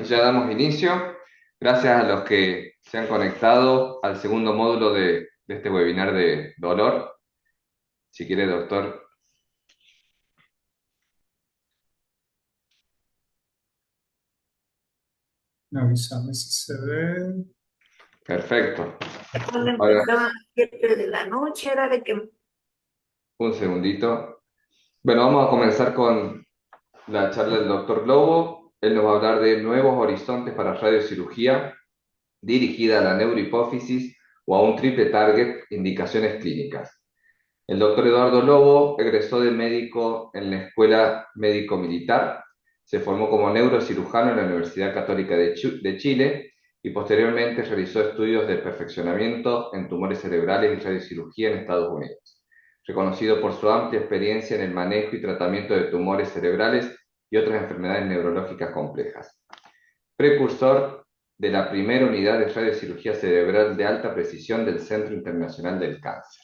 ya damos inicio. Gracias a los que se han conectado al segundo módulo de este webinar de dolor. Si quiere, doctor. Avísame si se ve. Perfecto. Cuando Ahora, empezaban a las 7 de la noche era de que un segundito. Bueno, vamos a comenzar con la charla del doctor Globo. Él nos va a hablar de nuevos horizontes para radiocirugía dirigida a la neurohipófisis o a un triple target, indicaciones clínicas. El doctor Eduardo Lobo egresó de médico en la Escuela Médico Militar, se formó como neurocirujano en la Universidad Católica de Chile y posteriormente realizó estudios de perfeccionamiento en tumores cerebrales y radiocirugía en Estados Unidos. Reconocido por su amplia experiencia en el manejo y tratamiento de tumores cerebrales y otras enfermedades neurológicas complejas. Precursor de la primera unidad de radiocirugía cerebral de alta precisión del Centro Internacional del Cáncer.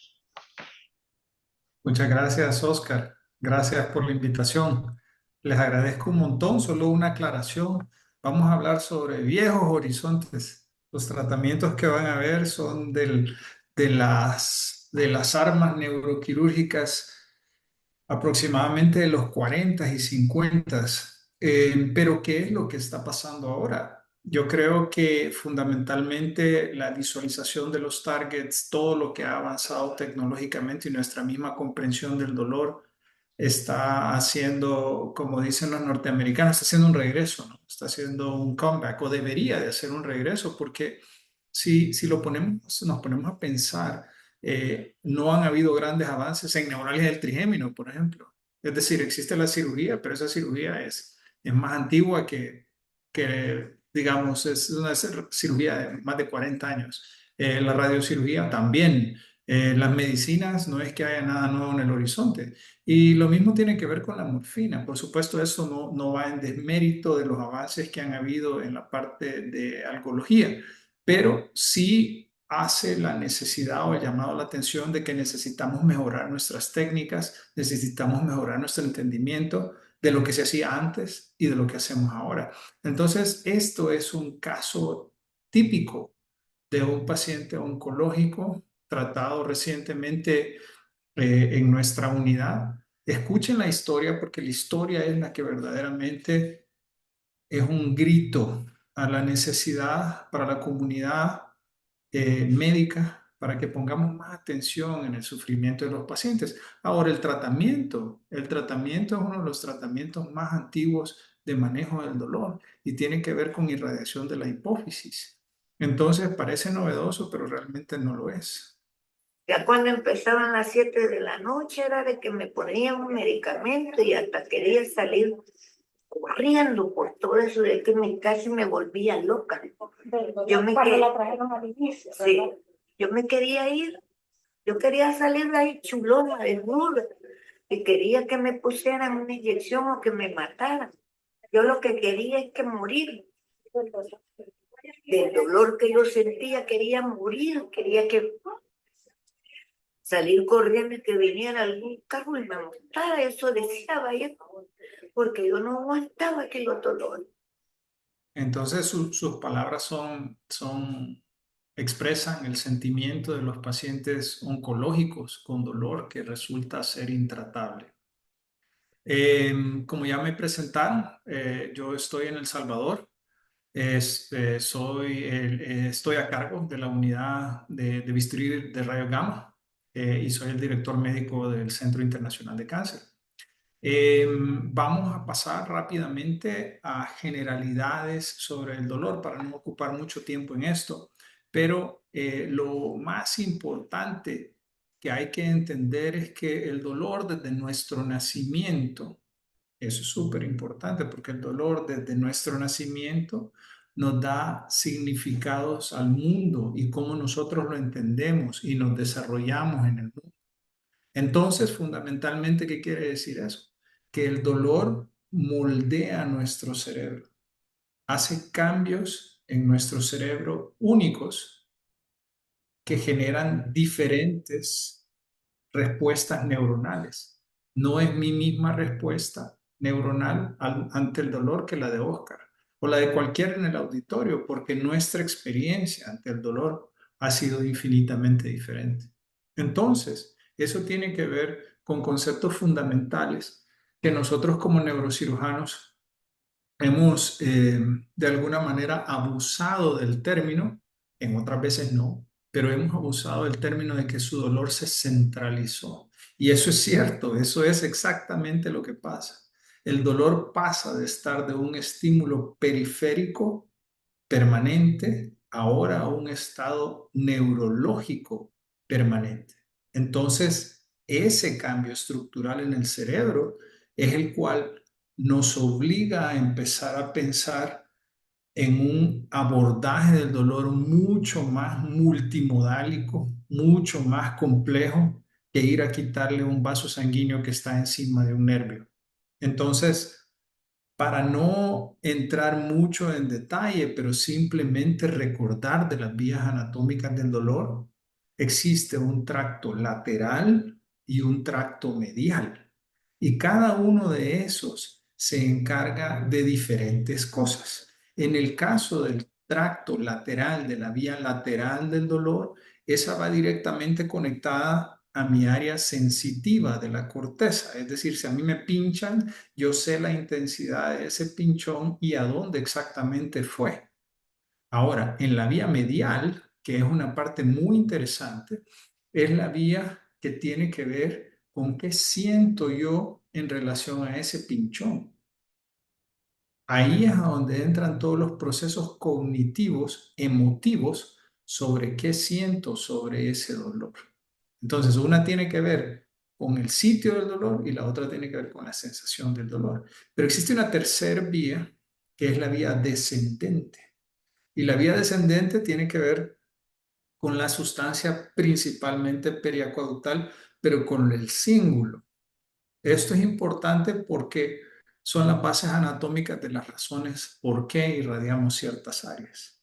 Muchas gracias, Oscar. Gracias por la invitación. Les agradezco un montón. Solo una aclaración. Vamos a hablar sobre viejos horizontes. Los tratamientos que van a ver son de las armas neuroquirúrgicas aproximadamente de los 40 y 50. Pero ¿qué es lo que está pasando ahora? Yo creo que fundamentalmente la visualización de los targets, todo lo que ha avanzado tecnológicamente y nuestra misma comprensión del dolor está haciendo, como dicen los norteamericanos, está haciendo un regreso, ¿no? Está haciendo un comeback o debería de hacer un regreso porque si nos ponemos a pensar, no han habido grandes avances en neuralgia del trigémino, por ejemplo. Es decir, existe la cirugía, pero esa cirugía es más antigua digamos, es una cirugía de más de 40 años. La radiocirugía también. Las medicinas no es que haya nada nuevo en el horizonte. Y lo mismo tiene que ver con la morfina. Por supuesto, eso no va en desmérito de los avances que han habido en la parte de alcología, pero sí hace la necesidad o el llamado a la atención de que necesitamos mejorar nuestras técnicas, necesitamos mejorar nuestro entendimiento de lo que se hacía antes y de lo que hacemos ahora. Entonces, esto es un caso típico de un paciente oncológico tratado recientemente en nuestra unidad. Escuchen la historia porque la historia es la que verdaderamente es un grito a la necesidad para la comunidad médica para que pongamos más atención en el sufrimiento de los pacientes. Ahora, el tratamiento es uno de los tratamientos más antiguos de manejo del dolor y tiene que ver con irradiación de la hipófisis. Entonces, parece novedoso, pero realmente no lo es. Ya cuando empezaban las 7 de la noche era de que me ponían un medicamento y hasta quería salir corriendo por todo eso de que casi me volvía loca. Yo me Cuando la trajeron al inicio. Sí, yo me quería ir, yo quería salir de ahí chulona, desnuda, y quería que me pusieran una inyección o que me mataran. Yo lo que quería es que morir. Del dolor que yo sentía, quería morir, quería que salir corriendo y que viniera algún carro y me montara, eso deseaba yo, porque yo no aguantaba aquel dolor. Entonces sus palabras expresan el sentimiento de los pacientes oncológicos con dolor que resulta ser intratable. Como ya me presentaron, yo estoy en El Salvador. Estoy a cargo de la unidad de bisturí de rayos gamma y soy el director médico del Centro Internacional de Cáncer. Vamos a pasar rápidamente a generalidades sobre el dolor para no ocupar mucho tiempo en esto, pero lo más importante que hay que entender es que el dolor desde nuestro nacimiento, eso es súper importante porque el dolor desde nuestro nacimiento nos da significados al mundo y cómo nosotros lo entendemos y nos desarrollamos en el mundo. Entonces, fundamentalmente, ¿qué quiere decir eso? Que el dolor moldea nuestro cerebro, hace cambios en nuestro cerebro únicos que generan diferentes respuestas neuronales. No es mi misma respuesta neuronal ante el dolor que la de Oscar. o la de cualquiera en el auditorio, porque nuestra experiencia ante el dolor ha sido infinitamente diferente. Entonces, eso tiene que ver con conceptos fundamentales que nosotros como neurocirujanos hemos de alguna manera abusado del término, en otras veces no, pero hemos abusado del término de que su dolor se centralizó. Y eso es cierto, eso es exactamente lo que pasa. El dolor pasa de estar de un estímulo periférico permanente ahora a un estado neurológico permanente. Entonces, ese cambio estructural en el cerebro es el cual nos obliga a empezar a pensar en un abordaje del dolor mucho más multimodálico, mucho más complejo que ir a quitarle un vaso sanguíneo que está encima de un nervio. Entonces, para no entrar mucho en detalle, pero simplemente recordar de las vías anatómicas del dolor, existe un tracto lateral y un tracto medial. Y cada uno de esos se encarga de diferentes cosas. En el caso del tracto lateral, de la vía lateral del dolor, esa va directamente conectada a mi área sensitiva de la corteza. Es decir, si a mí me pinchan, yo sé la intensidad de ese pinchón y a dónde exactamente fue. Ahora, en la vía medial, que es una parte muy interesante, es la vía que tiene que ver con qué siento yo en relación a ese pinchón. Ahí es a donde entran todos los procesos cognitivos, emotivos, sobre qué siento sobre ese dolor. Entonces, una tiene que ver con el sitio del dolor y la otra tiene que ver con la sensación del dolor. Pero existe una tercera vía, que es la vía descendente. Y la vía descendente tiene que ver con la sustancia principalmente periacueductal, pero con el cíngulo. Esto es importante porque son las bases anatómicas de las razones por qué irradiamos ciertas áreas.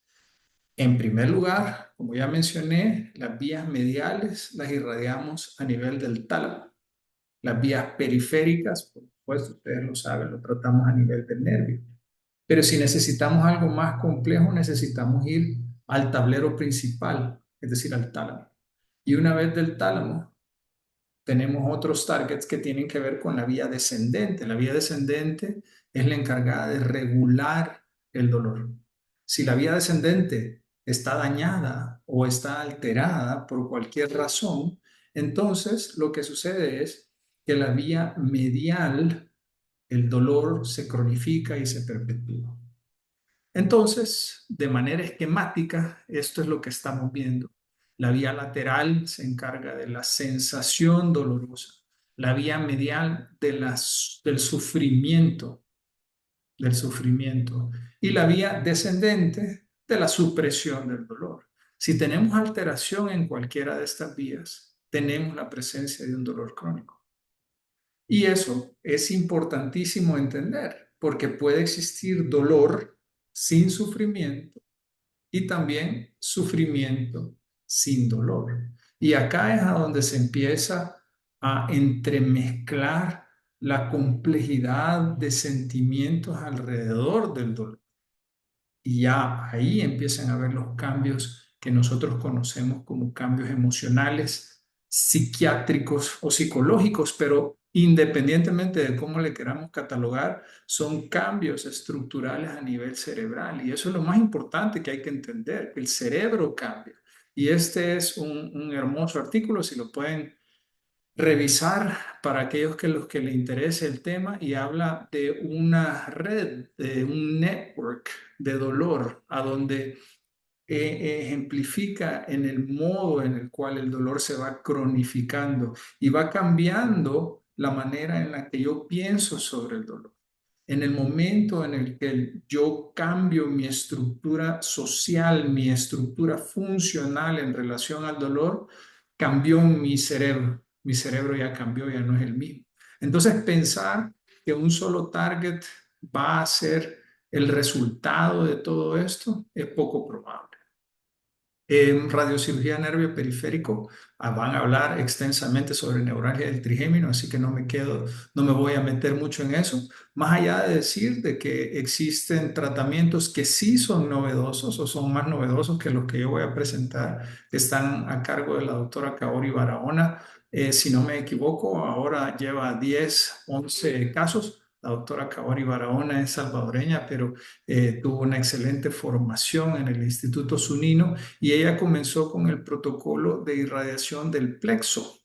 En primer lugar, como ya mencioné, las vías mediales las irradiamos a nivel del tálamo. Las vías periféricas, por supuesto, ustedes lo saben, lo tratamos a nivel del nervio. Pero si necesitamos algo más complejo, necesitamos ir al tablero principal, es decir, al tálamo. Y una vez del tálamo, tenemos otros targets que tienen que ver con la vía descendente. La vía descendente es la encargada de regular el dolor. Si la vía descendente está dañada o está alterada por cualquier razón, entonces lo que sucede es que la vía medial, el dolor se cronifica y se perpetúa. Entonces, de manera esquemática, esto es lo que estamos viendo. La vía lateral se encarga de la sensación dolorosa, la vía medial del sufrimiento y la vía descendente de la supresión del dolor. Si tenemos alteración en cualquiera de estas vías, tenemos la presencia de un dolor crónico. Y eso es importantísimo entender, porque puede existir dolor sin sufrimiento y también sufrimiento sin dolor. Y acá es a donde se empieza a entremezclar la complejidad de sentimientos alrededor del dolor. Y ya ahí empiezan a ver los cambios que nosotros conocemos como cambios emocionales, psiquiátricos o psicológicos, pero independientemente de cómo le queramos catalogar, son cambios estructurales a nivel cerebral. Y eso es lo más importante que hay que entender, que el cerebro cambia. Y este es un hermoso artículo, si lo pueden revisar para aquellos que los que le interese el tema y habla de una red, de un network de dolor, a donde ejemplifica en el modo en el cual el dolor se va cronificando y va cambiando la manera en la que yo pienso sobre el dolor. En el momento en el que yo cambio mi estructura social, mi estructura funcional en relación al dolor, cambió mi cerebro. Mi cerebro ya cambió, ya no es el mismo. Entonces, pensar que un solo target va a ser el resultado de todo esto es poco probable. En radiocirugía nervio periférico van a hablar extensamente sobre neuralgia del trigémino, así que no me voy a meter mucho en eso. Más allá de decir de que existen tratamientos que sí son novedosos o son más novedosos que los que yo voy a presentar, están a cargo de la doctora Kaori Barahona. Si no me equivoco, ahora lleva 10, 11 casos. La doctora Kaori Barahona es salvadoreña, pero tuvo una excelente formación en el Instituto Sunino y ella comenzó con el protocolo de irradiación del plexo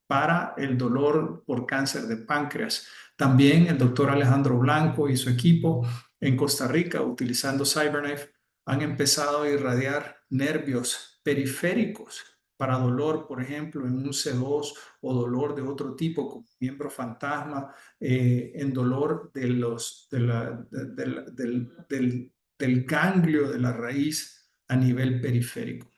para el dolor por cáncer de páncreas. También el doctor Alejandro Blanco y su equipo en Costa Rica, utilizando CyberKnife, han empezado a irradiar nervios periféricos para dolor, por ejemplo, en un C2 o dolor de otro tipo, como miembro fantasma, en dolor del ganglio de la raíz a nivel periférico.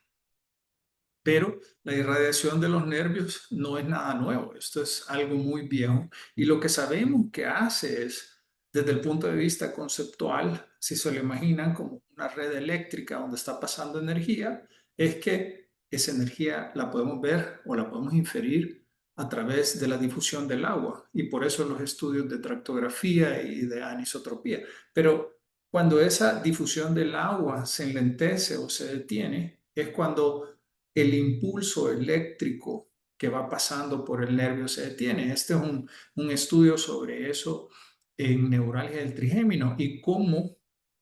Pero la irradiación de los nervios no es nada nuevo, esto es algo muy viejo. Y lo que sabemos que hace es, desde el punto de vista conceptual, si se lo imaginan como una red eléctrica donde está pasando energía, es que esa energía la podemos ver o la podemos inferir a través de la difusión del agua. Y por eso los estudios de tractografía y de anisotropía. Pero cuando esa difusión del agua se enlentece o se detiene, es cuando el impulso eléctrico que va pasando por el nervio se detiene. Este es un estudio sobre eso en neuralgia del trigémino y cómo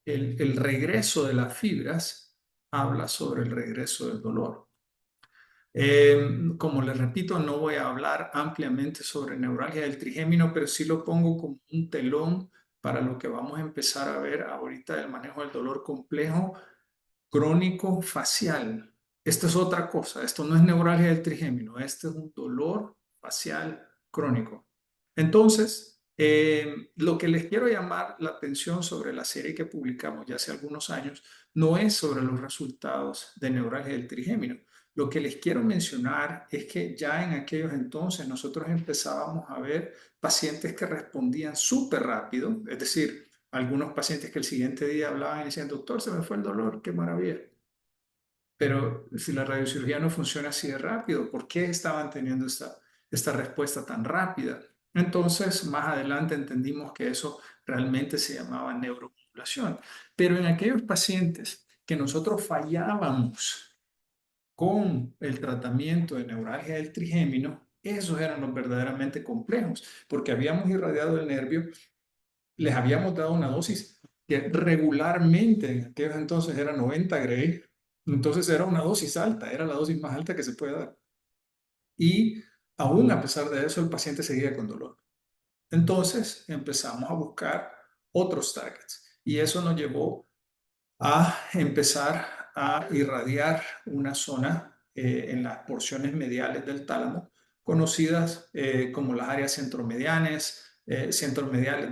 el regreso de las fibras habla sobre el regreso del dolor. Como les repito, no voy a hablar ampliamente sobre neuralgia del trigémino, pero sí lo pongo como un telón para lo que vamos a empezar a ver ahorita del manejo del dolor complejo crónico facial. Esto es otra cosa, esto no es neuralgia del trigémino, este es un dolor facial crónico. Entonces, lo que les quiero llamar la atención sobre la serie que publicamos ya hace algunos años no es sobre los resultados de neuralgia del trigémino. Lo que les quiero mencionar es que ya en aquellos entonces nosotros empezábamos a ver pacientes que respondían súper rápido, es decir, algunos pacientes que el siguiente día hablaban y decían, doctor, se me fue el dolor, qué maravilla. Pero si la radiocirugía no funciona así de rápido, ¿por qué estaban teniendo esta respuesta tan rápida? Entonces, más adelante entendimos que eso realmente se llamaba neuromodulación. Pero en aquellos pacientes que nosotros fallábamos con el tratamiento de neuralgia del trigémino, esos eran los verdaderamente complejos, porque habíamos irradiado el nervio, les habíamos dado una dosis que regularmente en aquellos entonces era 90 Gray, entonces era una dosis alta, era la dosis más alta que se puede dar. Y aún a pesar de eso, el paciente seguía con dolor. Entonces empezamos a buscar otros targets y eso nos llevó a empezar a irradiar una zona en las porciones mediales del tálamo, conocidas como las áreas centromediales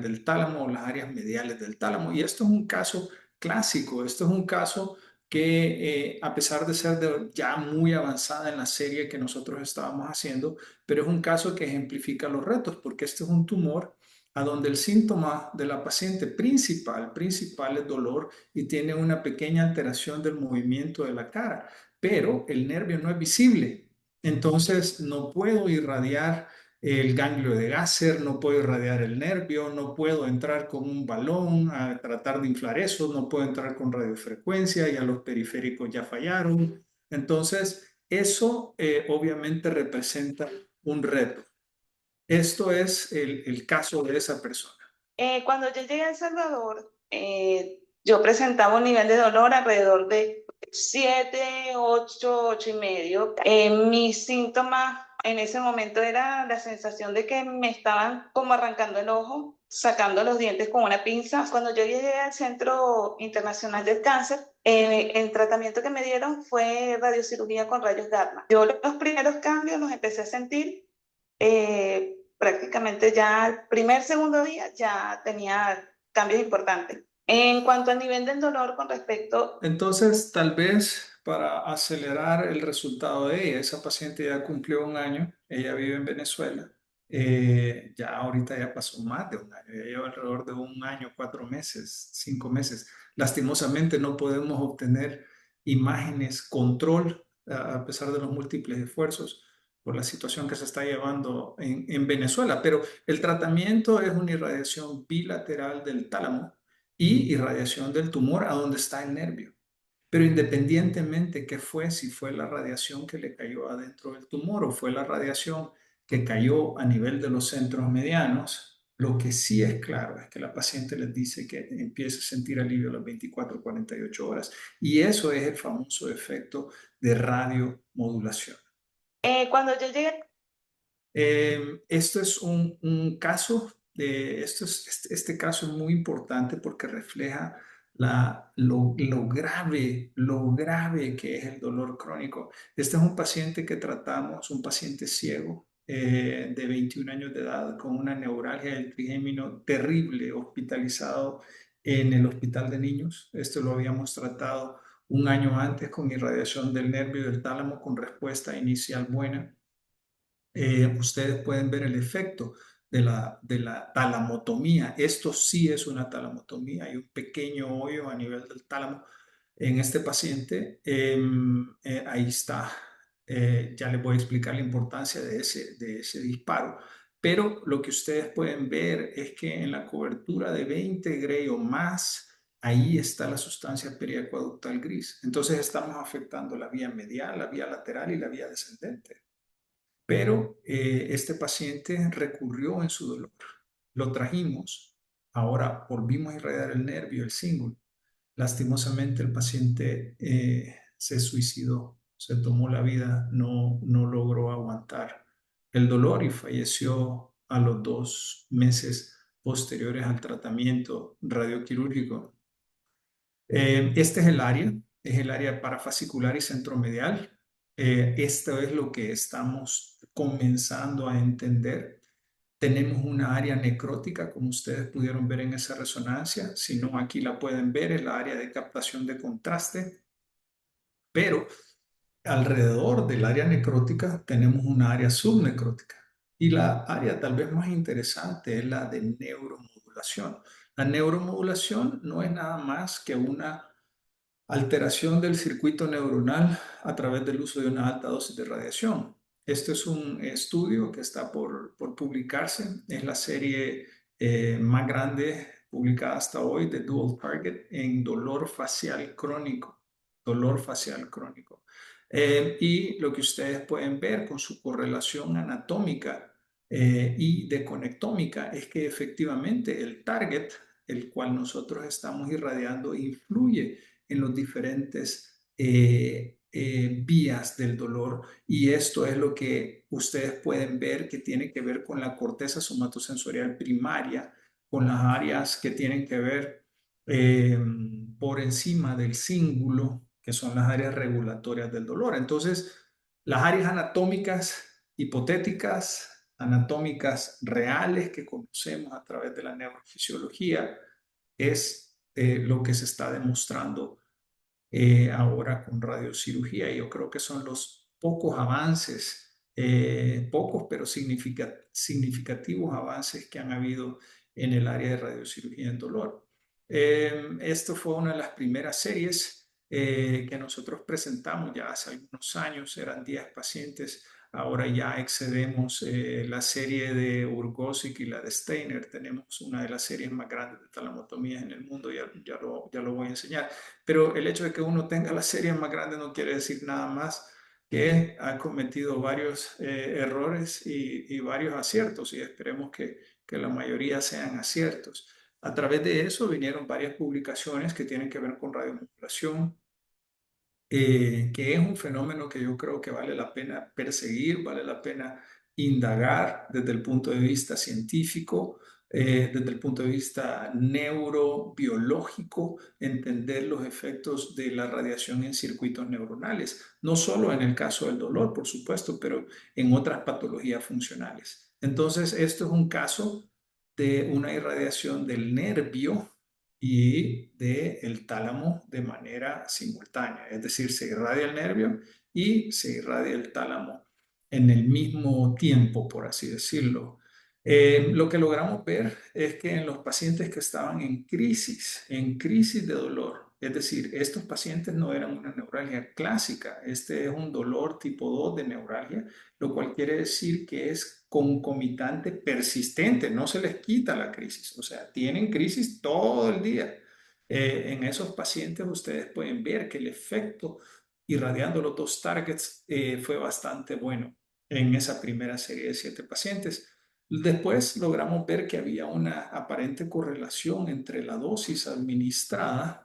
del tálamo o las áreas mediales del tálamo. Y esto es un caso clásico, esto es un caso que a pesar de ser ya muy avanzada en la serie que nosotros estábamos haciendo, pero es un caso que ejemplifica los retos, porque este es un tumor a donde el síntoma de la paciente principal es dolor y tiene una pequeña alteración del movimiento de la cara, pero el nervio no es visible. Entonces no puedo irradiar el ganglio de Gasser, no puedo irradiar el nervio, no puedo entrar con un balón a tratar de inflar eso, no puedo entrar con radiofrecuencia, ya los periféricos ya fallaron. Entonces, eso obviamente representa un reto. Esto es el caso de esa persona. Cuando yo llegué a El Salvador, yo presentaba un nivel de dolor alrededor de 7, 8, 8 y medio. Mis síntomas en ese momento era la sensación de que me estaban como arrancando el ojo, sacando los dientes con una pinza. Cuando yo llegué al Centro Internacional del Cáncer, el tratamiento que me dieron fue radiocirugía con rayos gamma. Yo los primeros cambios los empecé a sentir prácticamente ya el primer, segundo día ya tenía cambios importantes. En cuanto al nivel del dolor con respecto... Entonces, tal vez para acelerar el resultado de ella, esa paciente ya cumplió un año, ella vive en Venezuela, ya ahorita ya pasó más de un año, ya lleva alrededor de un año, 4 meses, 5 meses. Lastimosamente no podemos obtener imágenes control, a pesar de los múltiples esfuerzos por la situación que se está llevando en Venezuela. Pero el tratamiento es una irradiación bilateral del tálamo y irradiación del tumor a donde está el nervio. Pero independientemente que fue, si fue la radiación que le cayó adentro del tumor o fue la radiación que cayó a nivel de los centros medianos, lo que sí es claro es que la paciente les dice que empieza a sentir alivio a las 24 48 horas. Y eso es el famoso efecto de radiomodulación. Cuando yo llegué, Esto es un caso este caso es muy importante porque refleja lo grave que es el dolor crónico. Este es un paciente que tratamos, un paciente ciego de 21 años de edad con una neuralgia del trigémino terrible, hospitalizado en el hospital de niños. Esto lo habíamos tratado un año antes con irradiación del nervio y del tálamo con respuesta inicial buena. Ustedes pueden ver el efecto de la talamotomía. Esto sí es una talamotomía. Hay un pequeño hoyo a nivel del tálamo en este paciente. Ahí está. Ya les voy a explicar la importancia de ese disparo. Pero lo que ustedes pueden ver es que en la cobertura de 20 Gray o más, ahí está la sustancia periacueductal gris. Entonces estamos afectando la vía medial, la vía lateral y la vía descendente. Pero este paciente recurrió en su dolor. Lo trajimos. Ahora volvimos a irradiar el nervio, el cíngulo. Lastimosamente el paciente se suicidó, se tomó la vida, no logró aguantar el dolor y falleció a los 2 meses posteriores al tratamiento radioquirúrgico. Este es el área parafascicular y centromedial. Esto es lo que estamos comenzando a entender. Tenemos una área necrótica, como ustedes pudieron ver en esa resonancia. Si no, aquí la pueden ver, es la área de captación de contraste. Pero alrededor del área necrótica tenemos una área subnecrótica. Y la área tal vez más interesante es la de neuromodulación. La neuromodulación no es nada más que una alteración del circuito neuronal a través del uso de una alta dosis de radiación. Este es un estudio que está por publicarse. Es la serie más grande publicada hasta hoy de Dual Target en dolor facial crónico. Dolor facial crónico. Y lo que ustedes pueden ver con su correlación anatómica y de conectómica es que efectivamente el target, el cual nosotros estamos irradiando, influye en los diferentes vías del dolor. Y esto es lo que ustedes pueden ver que tiene que ver con la corteza somatosensorial primaria, con las áreas que tienen que ver eh, por encima del cíngulo, que son las áreas regulatorias del dolor. Entonces, las áreas anatómicas hipotéticas, anatómicas reales que conocemos a través de la neurofisiología, es lo que se está demostrando ahora con radiocirugía. Y yo creo que son los pocos avances, pocos pero significativos avances que han habido en el área de radiocirugía en dolor. Esto fue una de las primeras series que nosotros presentamos ya hace algunos años, eran 10 pacientes. Ahora ya excedemos la serie de Urgosic y la de Steiner. Tenemos una de las series más grandes de talamotomías en el mundo, ya lo voy a enseñar. Pero el hecho de que uno tenga la serie más grande no quiere decir nada más que ha cometido varios errores y varios aciertos, y esperemos que la mayoría sean aciertos. A través de eso vinieron varias publicaciones que tienen que ver con radiomodulación, que es un fenómeno que yo creo que vale la pena perseguir, vale la pena indagar desde el punto de vista científico, desde el punto de vista neurobiológico, entender los efectos de la radiación en circuitos neuronales, no solo en el caso del dolor, por supuesto, pero en otras patologías funcionales. Entonces, esto es un caso de una irradiación del nervio y del tálamo de manera simultánea. Es decir, se irradia el nervio y se irradia el tálamo en el mismo tiempo, por así decirlo. Lo que logramos ver es que en los pacientes que estaban en crisis de dolor, Es decir, estos pacientes no eran una neuralgia clásica, este es un dolor tipo 2 de neuralgia, lo cual quiere decir que es concomitante persistente, no se les quita la crisis, o sea, tienen crisis todo el día. En esos pacientes ustedes pueden ver que el efecto irradiando los dos targets fue bastante bueno en esa primera serie de 7 pacientes. Después logramos ver que había una aparente correlación entre la dosis administrada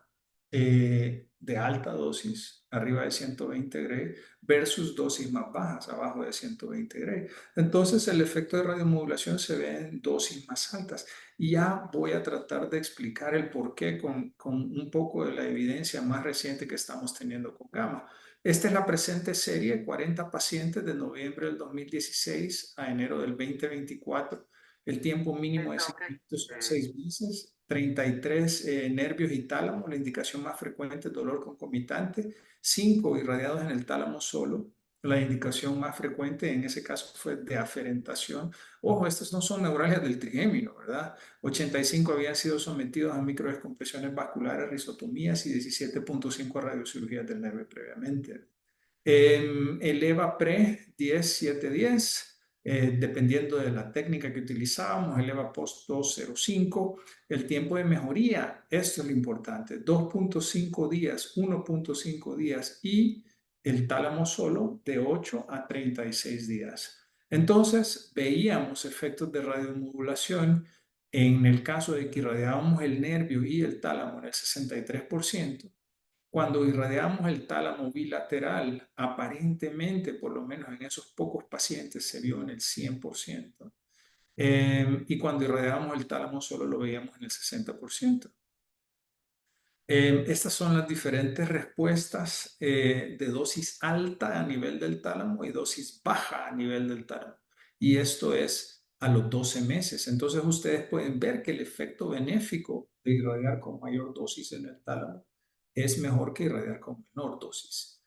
de alta dosis, arriba de 120 Gray, versus dosis más bajas, abajo de 120 Gray. Entonces el efecto de radiomodulación se ve en dosis más altas. Y ya voy a tratar de explicar el por qué con un poco de la evidencia más reciente que estamos teniendo con gamma. Esta es la presente serie, 40 pacientes de noviembre del 2016 a enero del 2024. El tiempo mínimo de Entonces, seguimiento son 6 meses, 33 nervios y tálamo, la indicación más frecuente es dolor concomitante, 5 irradiados en el tálamo solo, la indicación más frecuente en ese caso fue de aferentación. Ojo, estas no son neuralgias del trigémino, ¿verdad? 85 habían sido sometidos a microdescompresiones vasculares, risotomías y 17.5 a radiocirugías del nervio previamente. El EVA PRE 10-7-10, dependiendo de la técnica que utilizábamos, el EVA POST 205, el tiempo de mejoría, esto es lo importante, 2.5 días, 1.5 días y el tálamo solo de 8 a 36 días. Entonces, veíamos efectos de radiomodulación en el caso de que irradiábamos el nervio y el tálamo en el 63%. Cuando irradiamos el tálamo bilateral, aparentemente, por lo menos en esos pocos pacientes, se vio en el 100%. Y cuando irradiábamos el tálamo, solo lo veíamos en el 60%. Estas son las diferentes respuestas de dosis alta a nivel del tálamo y dosis baja a nivel del tálamo. Y esto es a los 12 meses. Entonces ustedes pueden ver que el efecto benéfico de irradiar con mayor dosis en el tálamo es mejor que irradiar con menor dosis.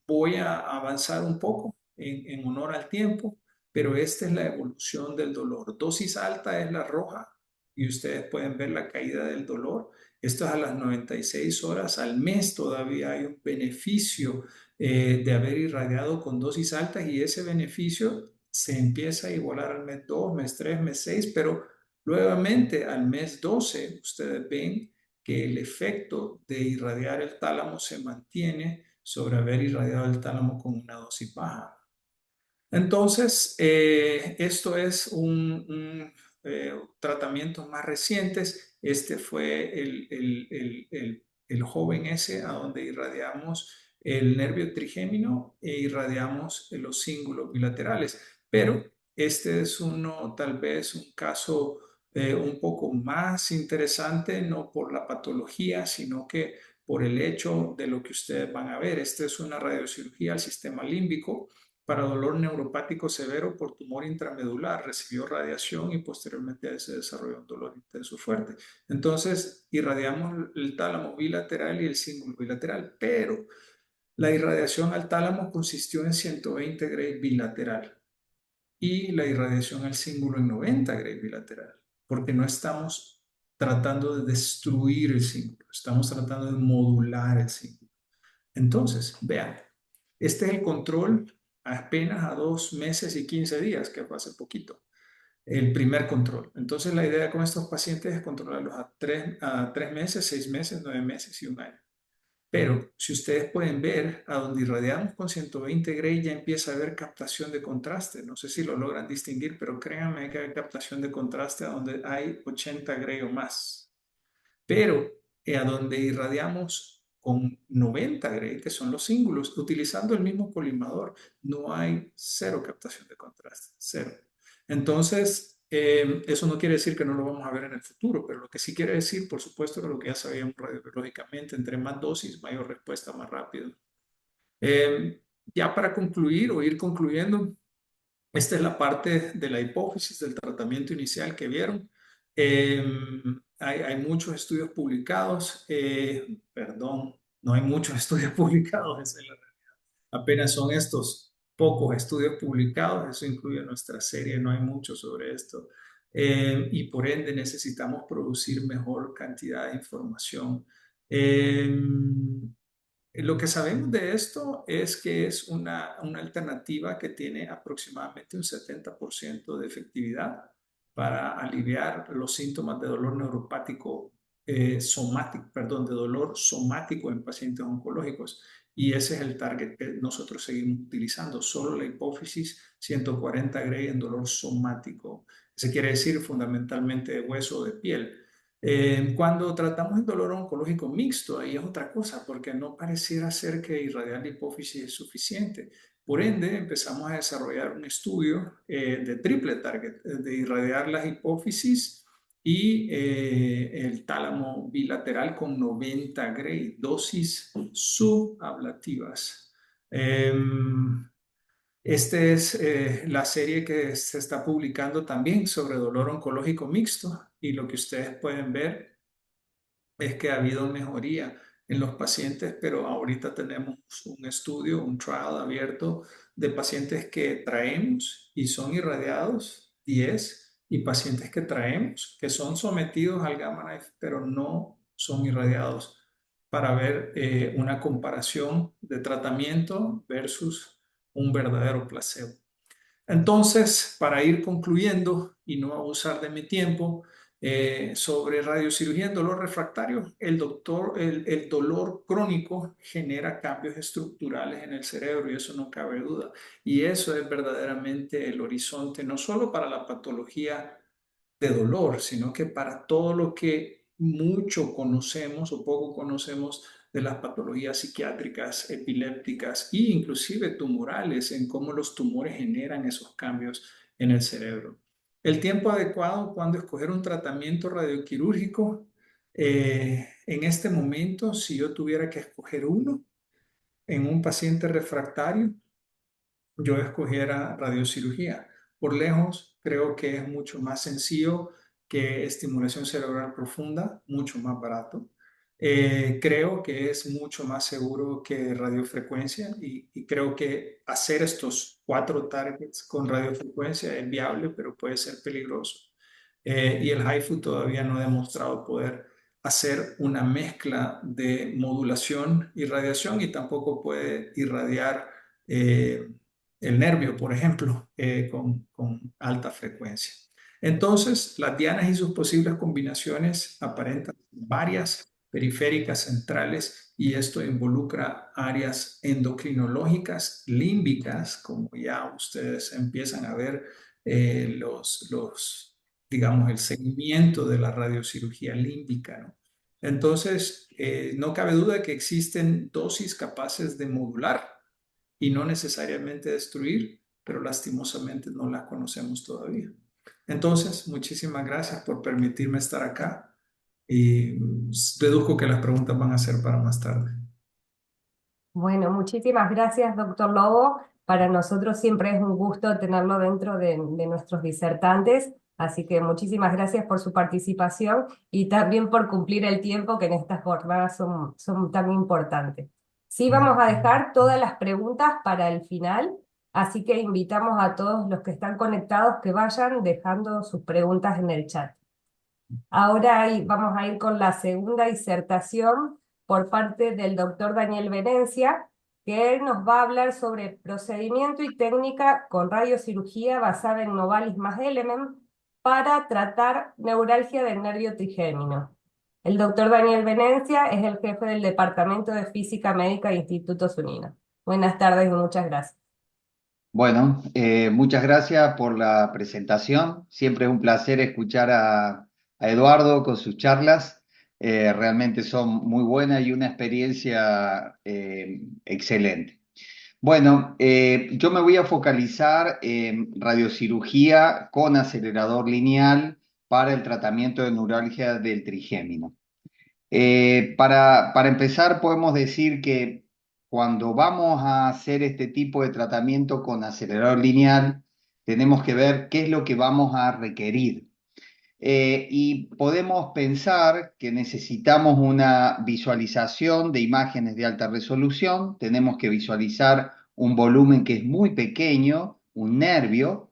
Voy a avanzar un poco en honor al tiempo, pero esta es la evolución del dolor. Dosis alta es la roja y ustedes pueden ver la caída del dolor. Esto es a las 96 horas al mes, todavía hay un beneficio de haber irradiado con dosis altas y ese beneficio se empieza a igualar al mes 2, mes 3, mes 6, pero nuevamente al mes 12 ustedes ven que el efecto de irradiar el tálamo se mantiene sobre haber irradiado el tálamo con una dosis baja. Entonces, esto es tratamientos más recientes. Este fue el joven ese a donde irradiamos el nervio trigémino e irradiamos los cíngulos bilaterales. Pero este es uno, tal vez un caso un poco más interesante, no por la patología, sino que por el hecho de lo que ustedes van a ver. Esta es una radiocirugía al sistema límbico para dolor neuropático severo por tumor intramedular, recibió radiación y posteriormente se desarrolló un dolor intenso fuerte. Entonces, irradiamos el tálamo bilateral y el cíngulo bilateral, pero la irradiación al tálamo consistió en 120 Gray bilateral y la irradiación al cíngulo en 90 Gray bilateral, porque no estamos tratando de destruir el cíngulo, estamos tratando de modular el cíngulo. Entonces, vean, este es el control apenas a 2 meses y 15 días, que fue hace poquito, el primer control. Entonces, la idea con estos pacientes es controlarlos a 3 meses, 6 meses, 9 meses y un año. Pero si ustedes pueden ver, a donde irradiamos con 120 Gray ya empieza a haber captación de contraste. No sé si lo logran distinguir, pero créanme que hay captación de contraste a donde hay 80 Gray o más. Pero a donde irradiamos con 90 Gray, que son los cíngulos, utilizando el mismo colimador, no hay cero captación de contraste, cero. Entonces, eso no quiere decir que no lo vamos a ver en el futuro, pero lo que sí quiere decir, por supuesto, que lo que ya sabíamos radiológicamente, entre más dosis, mayor respuesta, más rápido. Ya para concluir o ir concluyendo, esta es la parte de la hipófisis del tratamiento inicial que vieron. Eh, hay muchos estudios publicados, perdón, no hay muchos estudios publicados, esa es la realidad. Apenas son estos pocos estudios publicados, eso incluye nuestra serie, no hay mucho sobre esto. Y por ende necesitamos producir mejor cantidad de información Lo que sabemos de esto es que es una alternativa que tiene aproximadamente un 70% de efectividad para aliviar los síntomas de dolor neuropático somático, perdón, de dolor somático en pacientes oncológicos. Y ese es el target que nosotros seguimos utilizando, solo la hipófisis 140 Gray en dolor somático. Eso quiere decir fundamentalmente de hueso o de piel. Cuando tratamos el dolor oncológico mixto, ahí es otra cosa, porque no pareciera ser que irradiar la hipófisis es suficiente. Por ende, empezamos a desarrollar un estudio de triple target, de irradiar las hipófisis y el tálamo bilateral con 90 Gray, dosis subablativas. Esta es la serie que se está publicando también sobre dolor oncológico mixto y lo que ustedes pueden ver es que ha habido mejoría en los pacientes, pero ahorita tenemos un estudio, un trial abierto de pacientes que traemos y son irradiados, 10, y pacientes que traemos que son sometidos al gamma knife, pero no son irradiados, para ver una comparación de tratamiento versus un verdadero placebo. Entonces, para ir concluyendo y no abusar de mi tiempo, sobre radiocirugía en dolor refractario, el dolor crónico genera cambios estructurales en el cerebro y eso no cabe duda. Y eso es verdaderamente el horizonte, no solo para la patología de dolor, sino que para todo lo que mucho conocemos o poco conocemos de las patologías psiquiátricas, epilépticas e inclusive tumorales, en cómo los tumores generan esos cambios en el cerebro. El tiempo adecuado cuando escoger un tratamiento radioquirúrgico, en este momento, si yo tuviera que escoger uno en un paciente refractario, yo escogiera radiocirugía. Por lejos, creo que es mucho más sencillo que estimulación cerebral profunda, mucho más barato. Creo que es mucho más seguro que radiofrecuencia y creo que hacer estos 4 targets con radiofrecuencia es viable, pero puede ser peligroso. Y el HIFU todavía no ha demostrado poder hacer una mezcla de modulación y radiación y tampoco puede irradiar eh, el nervio, por ejemplo, con alta frecuencia. Entonces, las dianas y sus posibles combinaciones aparentan varias periféricas centrales y esto involucra áreas endocrinológicas, límbicas, como ya ustedes empiezan a ver digamos, el seguimiento de la radiocirugía límbica, ¿no? Entonces, no cabe duda de que existen dosis capaces de modular y no necesariamente destruir, pero lastimosamente no las conocemos todavía. Entonces, muchísimas gracias por permitirme estar acá y deduzco que las preguntas van a ser para más tarde. Bueno, muchísimas gracias, doctor Lobo. Para nosotros siempre es un gusto tenerlo dentro de nuestros disertantes, así que muchísimas gracias por su participación y también por cumplir el tiempo que en estas jornadas son tan importantes. Sí, vamos a dejar todas las preguntas para el final, así que invitamos a todos los que están conectados que vayan dejando sus preguntas en el chat. Ahora vamos a ir con la segunda disertación por parte del doctor Daniel Venencia, que él nos va a hablar sobre procedimiento y técnica con radiocirugía basada en Novalis más Element para tratar neuralgia del nervio trigémino. El doctor Daniel Venencia es el jefe del Departamento de Física Médica de Institutos Unidos. Buenas tardes y muchas gracias. Bueno, muchas gracias por la presentación. Siempre es un placer escuchar a Eduardo con sus charlas. Realmente son muy buenas y una experiencia excelente. Bueno, yo me voy a focalizar en radiocirugía con acelerador lineal para el tratamiento de neuralgia del trigémino. Para empezar, podemos decir que cuando vamos a hacer este tipo de tratamiento con acelerador lineal, tenemos que ver qué es lo que vamos a requerir. Y podemos pensar que necesitamos una visualización de imágenes de alta resolución, tenemos que visualizar un volumen que es muy pequeño, un nervio,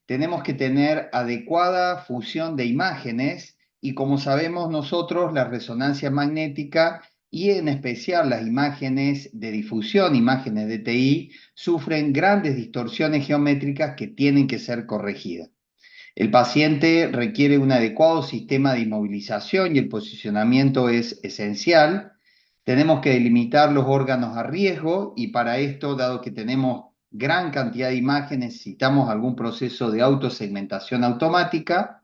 tenemos que tener adecuada fusión de imágenes y como sabemos nosotros, la resonancia magnética y en especial las imágenes de difusión, imágenes de TI, sufren grandes distorsiones geométricas que tienen que ser corregidas. El paciente requiere un adecuado sistema de inmovilización y el posicionamiento es esencial. Tenemos que delimitar los órganos a riesgo y para esto, dado que tenemos gran cantidad de imágenes, necesitamos algún proceso de autosegmentación automática.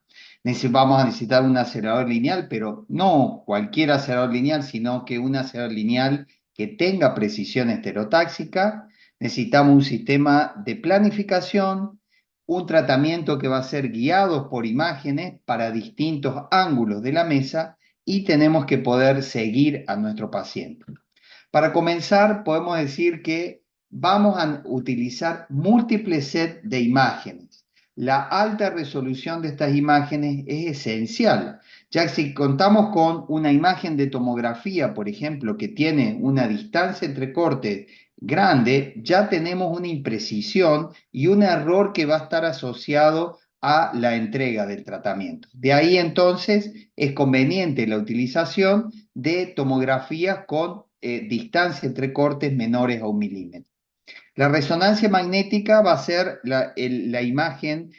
Vamos a necesitar un acelerador lineal, pero no cualquier acelerador lineal, sino que un acelerador lineal que tenga precisión estereotáxica. Necesitamos un sistema de planificación, un tratamiento que va a ser guiado por imágenes para distintos ángulos de la mesa y tenemos que poder seguir a nuestro paciente. Para comenzar, podemos decir que vamos a utilizar múltiples sets de imágenes. La alta resolución de estas imágenes es esencial, ya que si contamos con una imagen de tomografía, por ejemplo, que tiene una distancia entre cortes grande, ya tenemos una imprecisión y un error que va a estar asociado a la entrega del tratamiento. De ahí entonces es conveniente la utilización de tomografías con distancia entre cortes menores a 1 milímetro. La resonancia magnética va a ser la imagen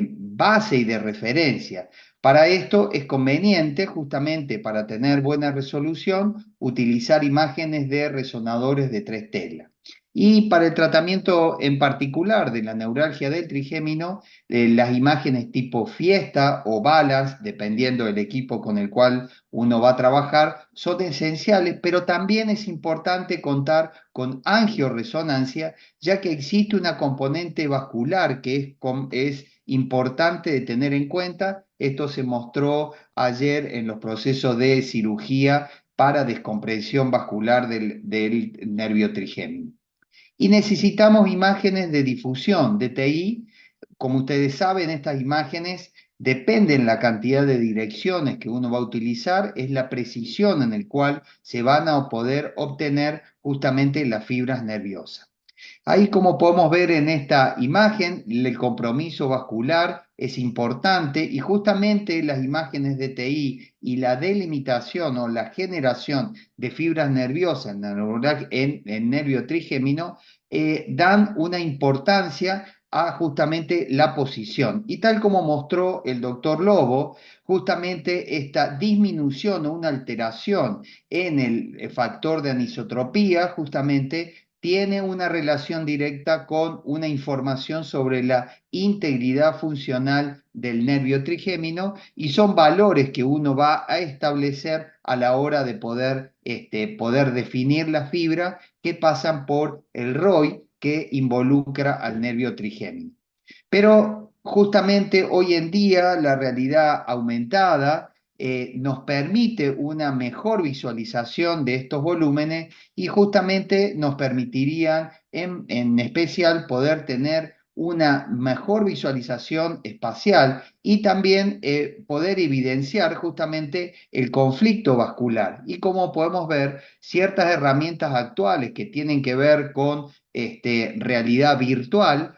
base y de referencia. Para esto es conveniente, justamente para tener buena resolución, utilizar imágenes de resonadores de 3 telas. Y para el tratamiento en particular de la neuralgia del trigémino, las imágenes tipo Fiesta o Balance, dependiendo del equipo con el cual uno va a trabajar, son esenciales, pero también es importante contar con angioresonancia, ya que existe una componente vascular que es importante de tener en cuenta. Esto se mostró ayer en los procesos de cirugía para descompresión vascular del nervio trigémino. Y necesitamos imágenes de difusión, DTI. Como ustedes saben, estas imágenes dependen la cantidad de direcciones que uno va a utilizar, es la precisión en el cual se van a poder obtener justamente las fibras nerviosas. Ahí, como podemos ver en esta imagen, el compromiso vascular es importante y justamente las imágenes de TI y la delimitación o la generación de fibras nerviosas en el nervio trigémino dan una importancia a justamente la posición. Y tal como mostró el doctor Lobo, justamente esta disminución o una alteración en el factor de anisotropía justamente tiene una relación directa con una información sobre la integridad funcional del nervio trigémino y son valores que uno va a establecer a la hora de poder definir la fibra que pasan por el ROI que involucra al nervio trigémino. Pero justamente hoy en día la realidad aumentada nos permite una mejor visualización de estos volúmenes y justamente nos permitirían en especial poder tener una mejor visualización espacial y también poder evidenciar justamente el conflicto vascular. Y como podemos ver, ciertas herramientas actuales que tienen que ver con realidad virtual,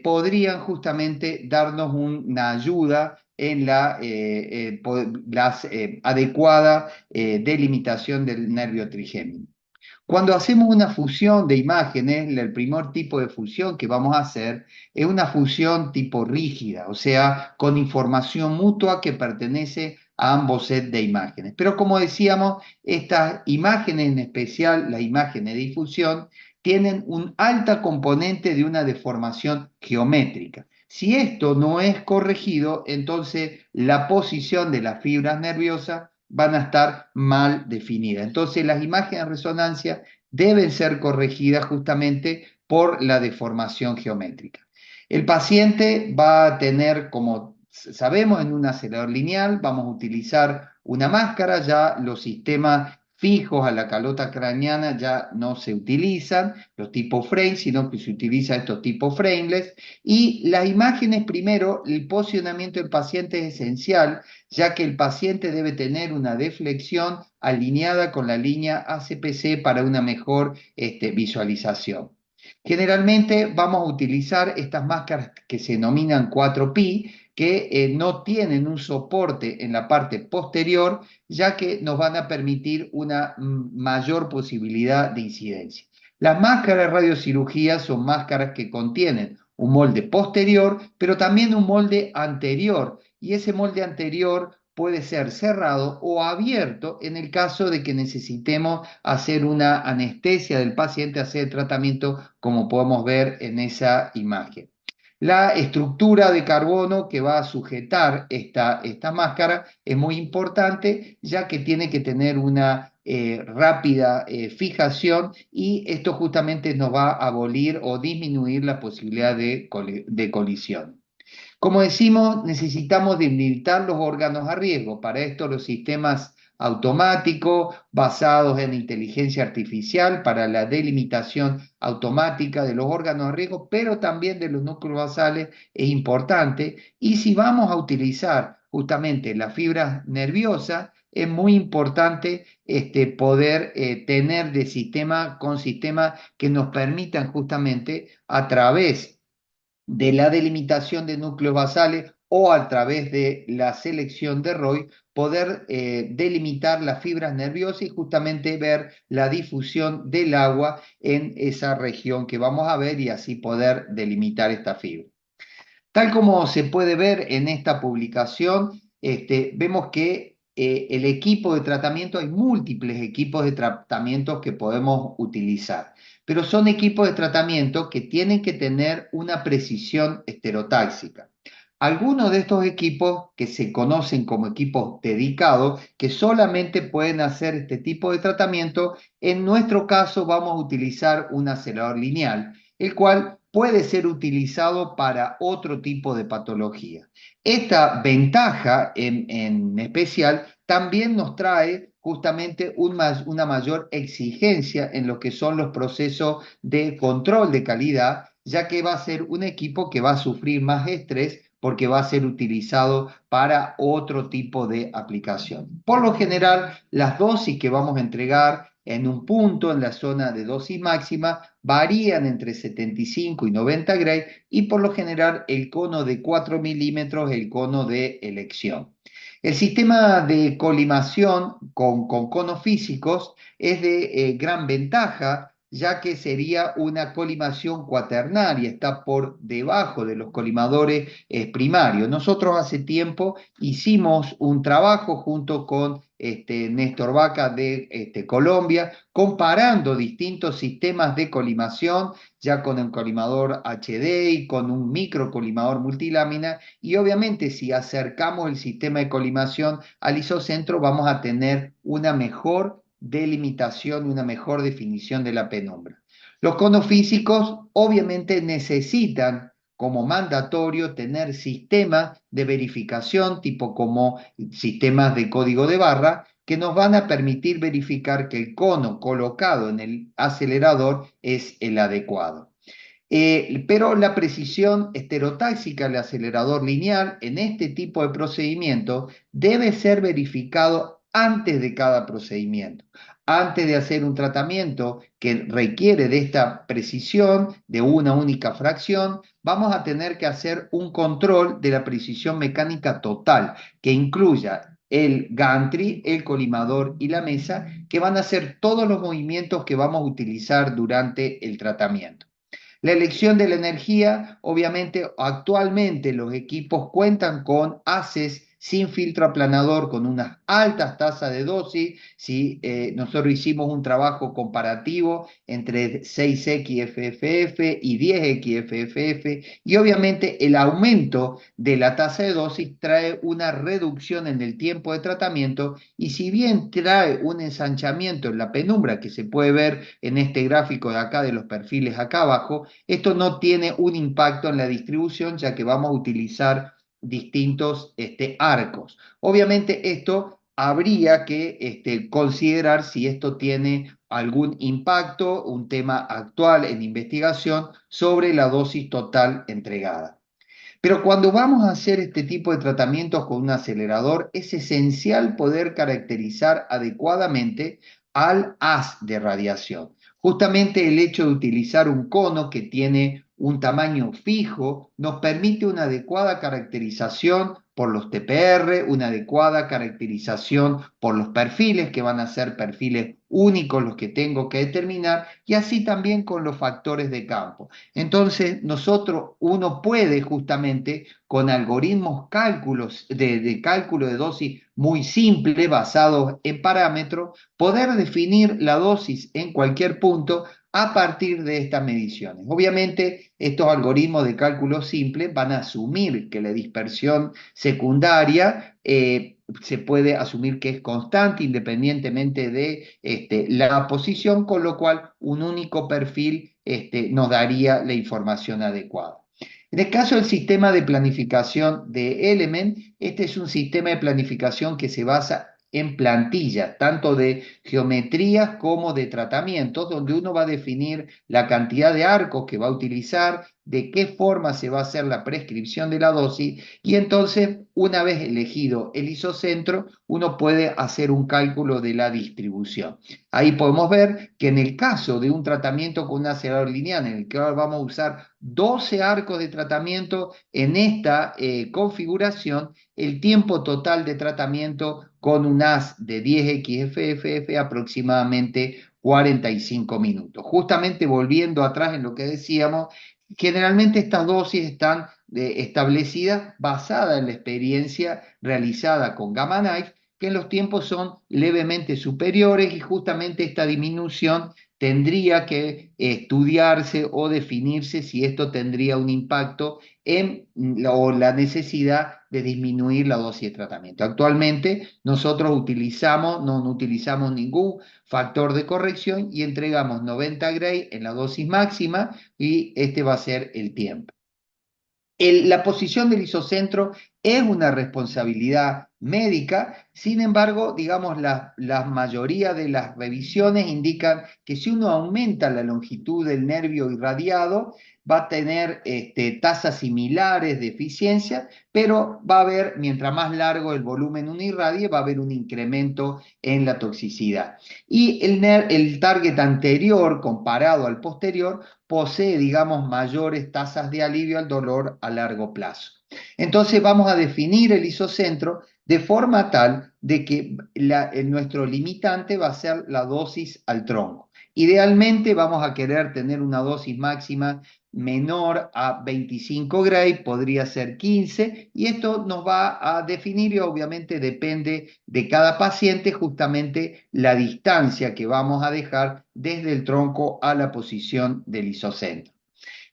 podrían justamente darnos una ayuda en la adecuada delimitación del nervio trigémino. Cuando hacemos una fusión de imágenes, el primer tipo de fusión que vamos a hacer es una fusión tipo rígida, o sea, con información mutua que pertenece a ambos sets de imágenes. Pero como decíamos, estas imágenes, en especial las imágenes de difusión, tienen un alta componente de una deformación geométrica. Si esto no es corregido, entonces la posición de las fibras nerviosas van a estar mal definidas. Entonces las imágenes de resonancia deben ser corregidas justamente por la deformación geométrica. El paciente va a tener, como sabemos, en un acelerador lineal, vamos a utilizar una máscara, ya los sistemas fijos a la calota craneana ya no se utilizan, los tipos frame, sino que se utilizan estos tipos frameless. Y las imágenes, primero, el posicionamiento del paciente es esencial, ya que el paciente debe tener una deflexión alineada con la línea ACPC para una mejor visualización. Generalmente vamos a utilizar estas máscaras que se denominan 4pi, que no tienen un soporte en la parte posterior, ya que nos van a permitir una mayor posibilidad de incidencia. Las máscaras de radiocirugía son máscaras que contienen un molde posterior, pero también un molde anterior, y ese molde anterior puede ser cerrado o abierto en el caso de que necesitemos hacer una anestesia del paciente, hacer el tratamiento, como podemos ver en esa imagen. La estructura de carbono que va a sujetar esta máscara es muy importante, ya que tiene que tener una rápida fijación, y esto justamente nos va a abolir o disminuir la posibilidad de colisión. Como decimos, necesitamos delimitar los órganos a riesgo. Para esto, los sistemas automáticos basados en inteligencia artificial para la delimitación automática de los órganos a riesgo, pero también de los núcleos basales, es importante. Y si vamos a utilizar justamente las fibras nerviosas, es muy importante poder tener de sistema con sistemas que nos permitan justamente a través de la delimitación de núcleos basales o a través de la selección de Roy, poder delimitar las fibras nerviosas y justamente ver la difusión del agua en esa región que vamos a ver, y así poder delimitar esta fibra. Tal como se puede ver en esta publicación, vemos que el equipo de tratamiento, hay múltiples equipos de tratamientos que podemos utilizar, pero son equipos de tratamiento que tienen que tener una precisión estereotáxica. Algunos de estos equipos, que se conocen como equipos dedicados, que solamente pueden hacer este tipo de tratamiento, en nuestro caso vamos a utilizar un acelerador lineal, el cual puede ser utilizado para otro tipo de patología. Esta ventaja en especial también nos trae justamente una mayor exigencia en lo que son los procesos de control de calidad, ya que va a ser un equipo que va a sufrir más estrés porque va a ser utilizado para otro tipo de aplicación. Por lo general, las dosis que vamos a entregar en un punto en la zona de dosis máxima varían entre 75 y 90 Gray, y por lo general el cono de 4 milímetros es el cono de elección. El sistema de colimación con conos físicos es de gran ventaja, ya que sería una colimación cuaternaria, está por debajo de los colimadores primarios. Nosotros hace tiempo hicimos un trabajo junto con Néstor Vaca de Colombia, comparando distintos sistemas de colimación, ya con un colimador HD y con un microcolimador multilámina, y obviamente si acercamos el sistema de colimación al isocentro vamos a tener una mejor delimitación y una mejor definición de la penumbra. Los conos físicos obviamente necesitan como mandatorio tener sistemas de verificación tipo como sistemas de código de barra, que nos van a permitir verificar que el cono colocado en el acelerador es el adecuado. Pero la precisión estereotáxica del acelerador lineal en este tipo de procedimiento debe ser verificado antes de cada procedimiento. Antes de hacer un tratamiento que requiere de esta precisión de una única fracción, vamos a tener que hacer un control de la precisión mecánica total, que incluya el gantry, el colimador y la mesa, que van a ser todos los movimientos que vamos a utilizar durante el tratamiento. La elección de la energía, obviamente actualmente los equipos cuentan con haces sin filtro aplanador, con unas altas tasas de dosis. ¿Sí? Nosotros hicimos un trabajo comparativo entre 6XFFF y 10XFFF, y obviamente el aumento de la tasa de dosis trae una reducción en el tiempo de tratamiento, y si bien trae un ensanchamiento en la penumbra que se puede ver en este gráfico de acá de los perfiles acá abajo, esto no tiene un impacto en la distribución, ya que vamos a utilizar distintos arcos. Obviamente esto habría que considerar si esto tiene algún impacto, un tema actual en investigación sobre la dosis total entregada. Pero cuando vamos a hacer este tipo de tratamientos con un acelerador, es esencial poder caracterizar adecuadamente al haz de radiación. Justamente el hecho de utilizar un cono que tiene un tamaño fijo, nos permite una adecuada caracterización por los TPR, una adecuada caracterización por los perfiles, que van a ser perfiles únicos los que tengo que determinar, y así también con los factores de campo. Entonces, uno puede justamente con algoritmos de cálculo de dosis muy simples, basados en parámetros, poder definir la dosis en cualquier punto a partir de estas mediciones. Obviamente, estos algoritmos de cálculo simple van a asumir que la dispersión secundaria se puede asumir que es constante independientemente de la posición, con lo cual un único perfil nos daría la información adecuada. En el caso del sistema de planificación de Element, este es un sistema de planificación que se basa en plantillas, tanto de geometrías como de tratamientos, donde uno va a definir la cantidad de arcos que va a utilizar, de qué forma se va a hacer la prescripción de la dosis, y entonces, una vez elegido el isocentro, uno puede hacer un cálculo de la distribución. Ahí podemos ver que en el caso de un tratamiento con un acelerador lineal, en el que ahora vamos a usar 12 arcos de tratamiento en esta configuración, el tiempo total de tratamiento con un AS de 10xFFF aproximadamente 45 minutos. Justamente volviendo atrás en lo que decíamos, generalmente estas dosis están establecidas basadas en la experiencia realizada con Gamma Knife, que en los tiempos son levemente superiores, y justamente esta disminución tendría que estudiarse o definirse si esto tendría un impacto en la necesidad de disminuir la dosis de tratamiento. Actualmente nosotros no utilizamos ningún factor de corrección y entregamos 90 Gray en la dosis máxima, y este va a ser el tiempo. La posición del isocentro es una responsabilidad médica, sin embargo, digamos, la mayoría de las revisiones indican que si uno aumenta la longitud del nervio irradiado, va a tener tasas similares de eficiencia, pero va a haber, mientras más largo el volumen uno irradie, va a haber un incremento en la toxicidad. Y el target anterior comparado al posterior posee, digamos, mayores tasas de alivio al dolor a largo plazo. Entonces vamos a definir el isocentro de forma tal de que nuestro limitante va a ser la dosis al tronco. Idealmente vamos a querer tener una dosis máxima menor a 25 Gray, podría ser 15, y esto nos va a definir, y obviamente depende de cada paciente, justamente la distancia que vamos a dejar desde el tronco a la posición del isocentro.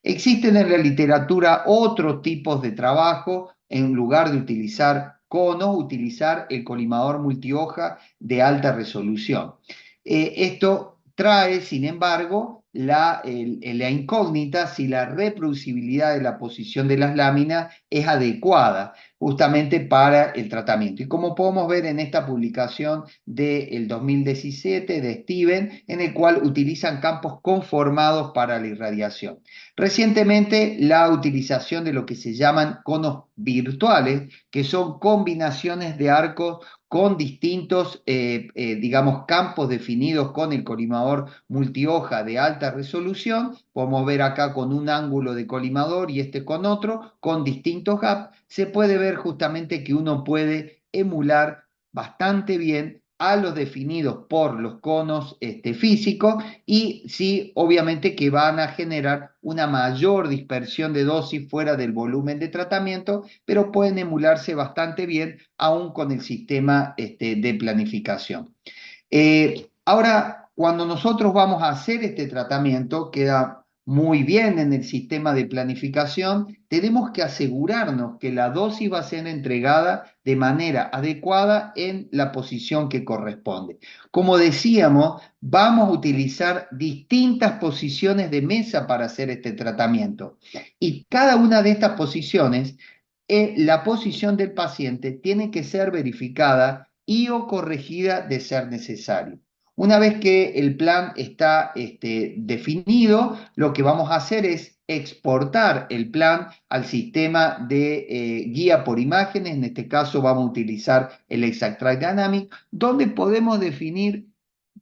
Existen en la literatura otros tipos de trabajo. En lugar de utilizar conos, utilizar el colimador multihoja de alta resolución. Esto trae, sin embargo, la incógnita si la reproducibilidad de la posición de las láminas es adecuada justamente para el tratamiento. Y como podemos ver en esta publicación del 2017 de Steven, en el cual utilizan campos conformados para la irradiación. Recientemente, la utilización de lo que se llaman conos virtuales, que son combinaciones de arcos con distintos, digamos, campos definidos con el colimador multihoja de alta resolución. Podemos ver acá con un ángulo de colimador y este con otro, con distintos gaps. Se puede ver justamente que uno puede emular bastante bien a los definidos por los conos físicos, y sí, obviamente que van a generar una mayor dispersión de dosis fuera del volumen de tratamiento, pero pueden emularse bastante bien aún con el sistema de planificación. Ahora, cuando nosotros vamos a hacer este tratamiento, queda muy bien en el sistema de planificación, tenemos que asegurarnos que la dosis va a ser entregada de manera adecuada en la posición que corresponde. Como decíamos, vamos a utilizar distintas posiciones de mesa para hacer este tratamiento, y cada una de estas posiciones, la posición del paciente tiene que ser verificada y o corregida de ser necesario. Una vez que el plan está definido, lo que vamos a hacer es exportar el plan al sistema de guía por imágenes. En este caso vamos a utilizar el ExactTrack Dynamic, donde podemos definir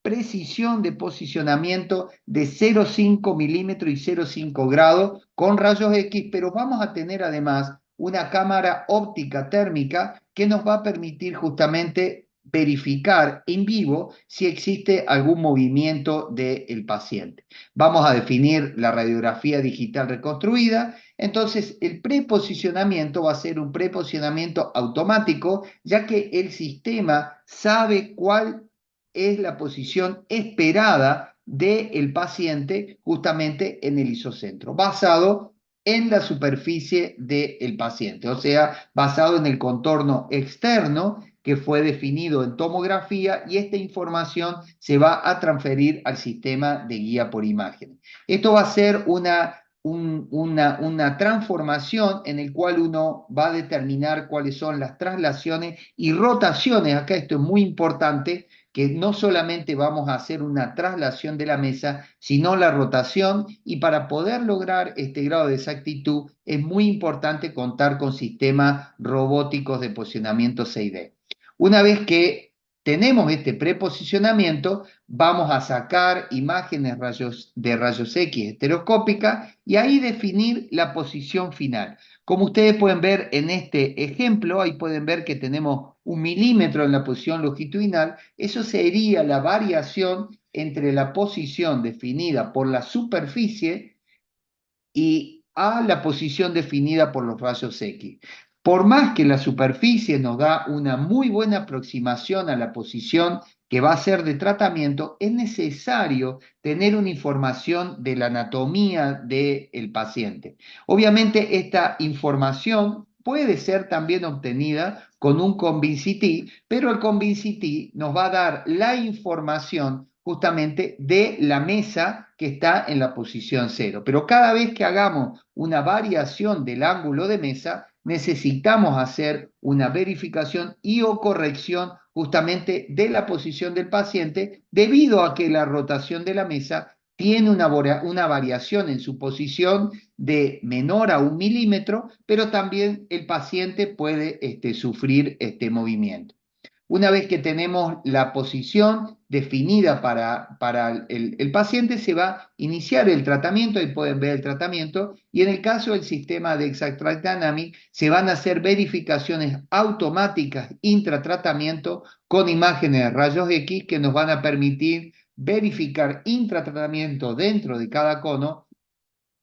precisión de posicionamiento de 0,5 milímetros y 0,5 grados con rayos X, pero vamos a tener además una cámara óptica térmica que nos va a permitir justamente verificar en vivo si existe algún movimiento del paciente. Vamos a definir la radiografía digital reconstruida. Entonces, el preposicionamiento va a ser un preposicionamiento automático, ya que el sistema sabe cuál es la posición esperada del paciente justamente en el isocentro, basado en la superficie del paciente, o sea, basado en el contorno externo que fue definido en tomografía, y esta información se va a transferir al sistema de guía por imágenes. Esto va a ser una transformación en el cual uno va a determinar cuáles son las traslaciones y rotaciones. Acá esto es muy importante, que no solamente vamos a hacer una traslación de la mesa, sino la rotación, y para poder lograr este grado de exactitud es muy importante contar con sistemas robóticos de posicionamiento 6D. Una vez que tenemos este preposicionamiento, vamos a sacar imágenes de rayos X estereoscópica y ahí definir la posición final. Como ustedes pueden ver en este ejemplo, ahí pueden ver que tenemos 1 milímetro en la posición longitudinal. Eso sería la variación entre la posición definida por la superficie y a la posición definida por los rayos X. Por más que la superficie nos da una muy buena aproximación a la posición que va a ser de tratamiento, es necesario tener una información de la anatomía del paciente. Obviamente esta información puede ser también obtenida con un ConvinCT, pero el ConvinCT nos va a dar la información justamente de la mesa que está en la posición 0. Pero cada vez que hagamos una variación del ángulo de mesa, necesitamos hacer una verificación y o corrección justamente de la posición del paciente, debido a que la rotación de la mesa tiene una variación en su posición de menor a 1 milímetro, pero también el paciente puede sufrir este movimiento. Una vez que tenemos la posición definida para el paciente, se va a iniciar el tratamiento. Ahí pueden ver el tratamiento, y en el caso del sistema de Exact Dynamics se van a hacer verificaciones automáticas intratratamiento con imágenes de rayos X que nos van a permitir verificar intratratamiento dentro de cada cono,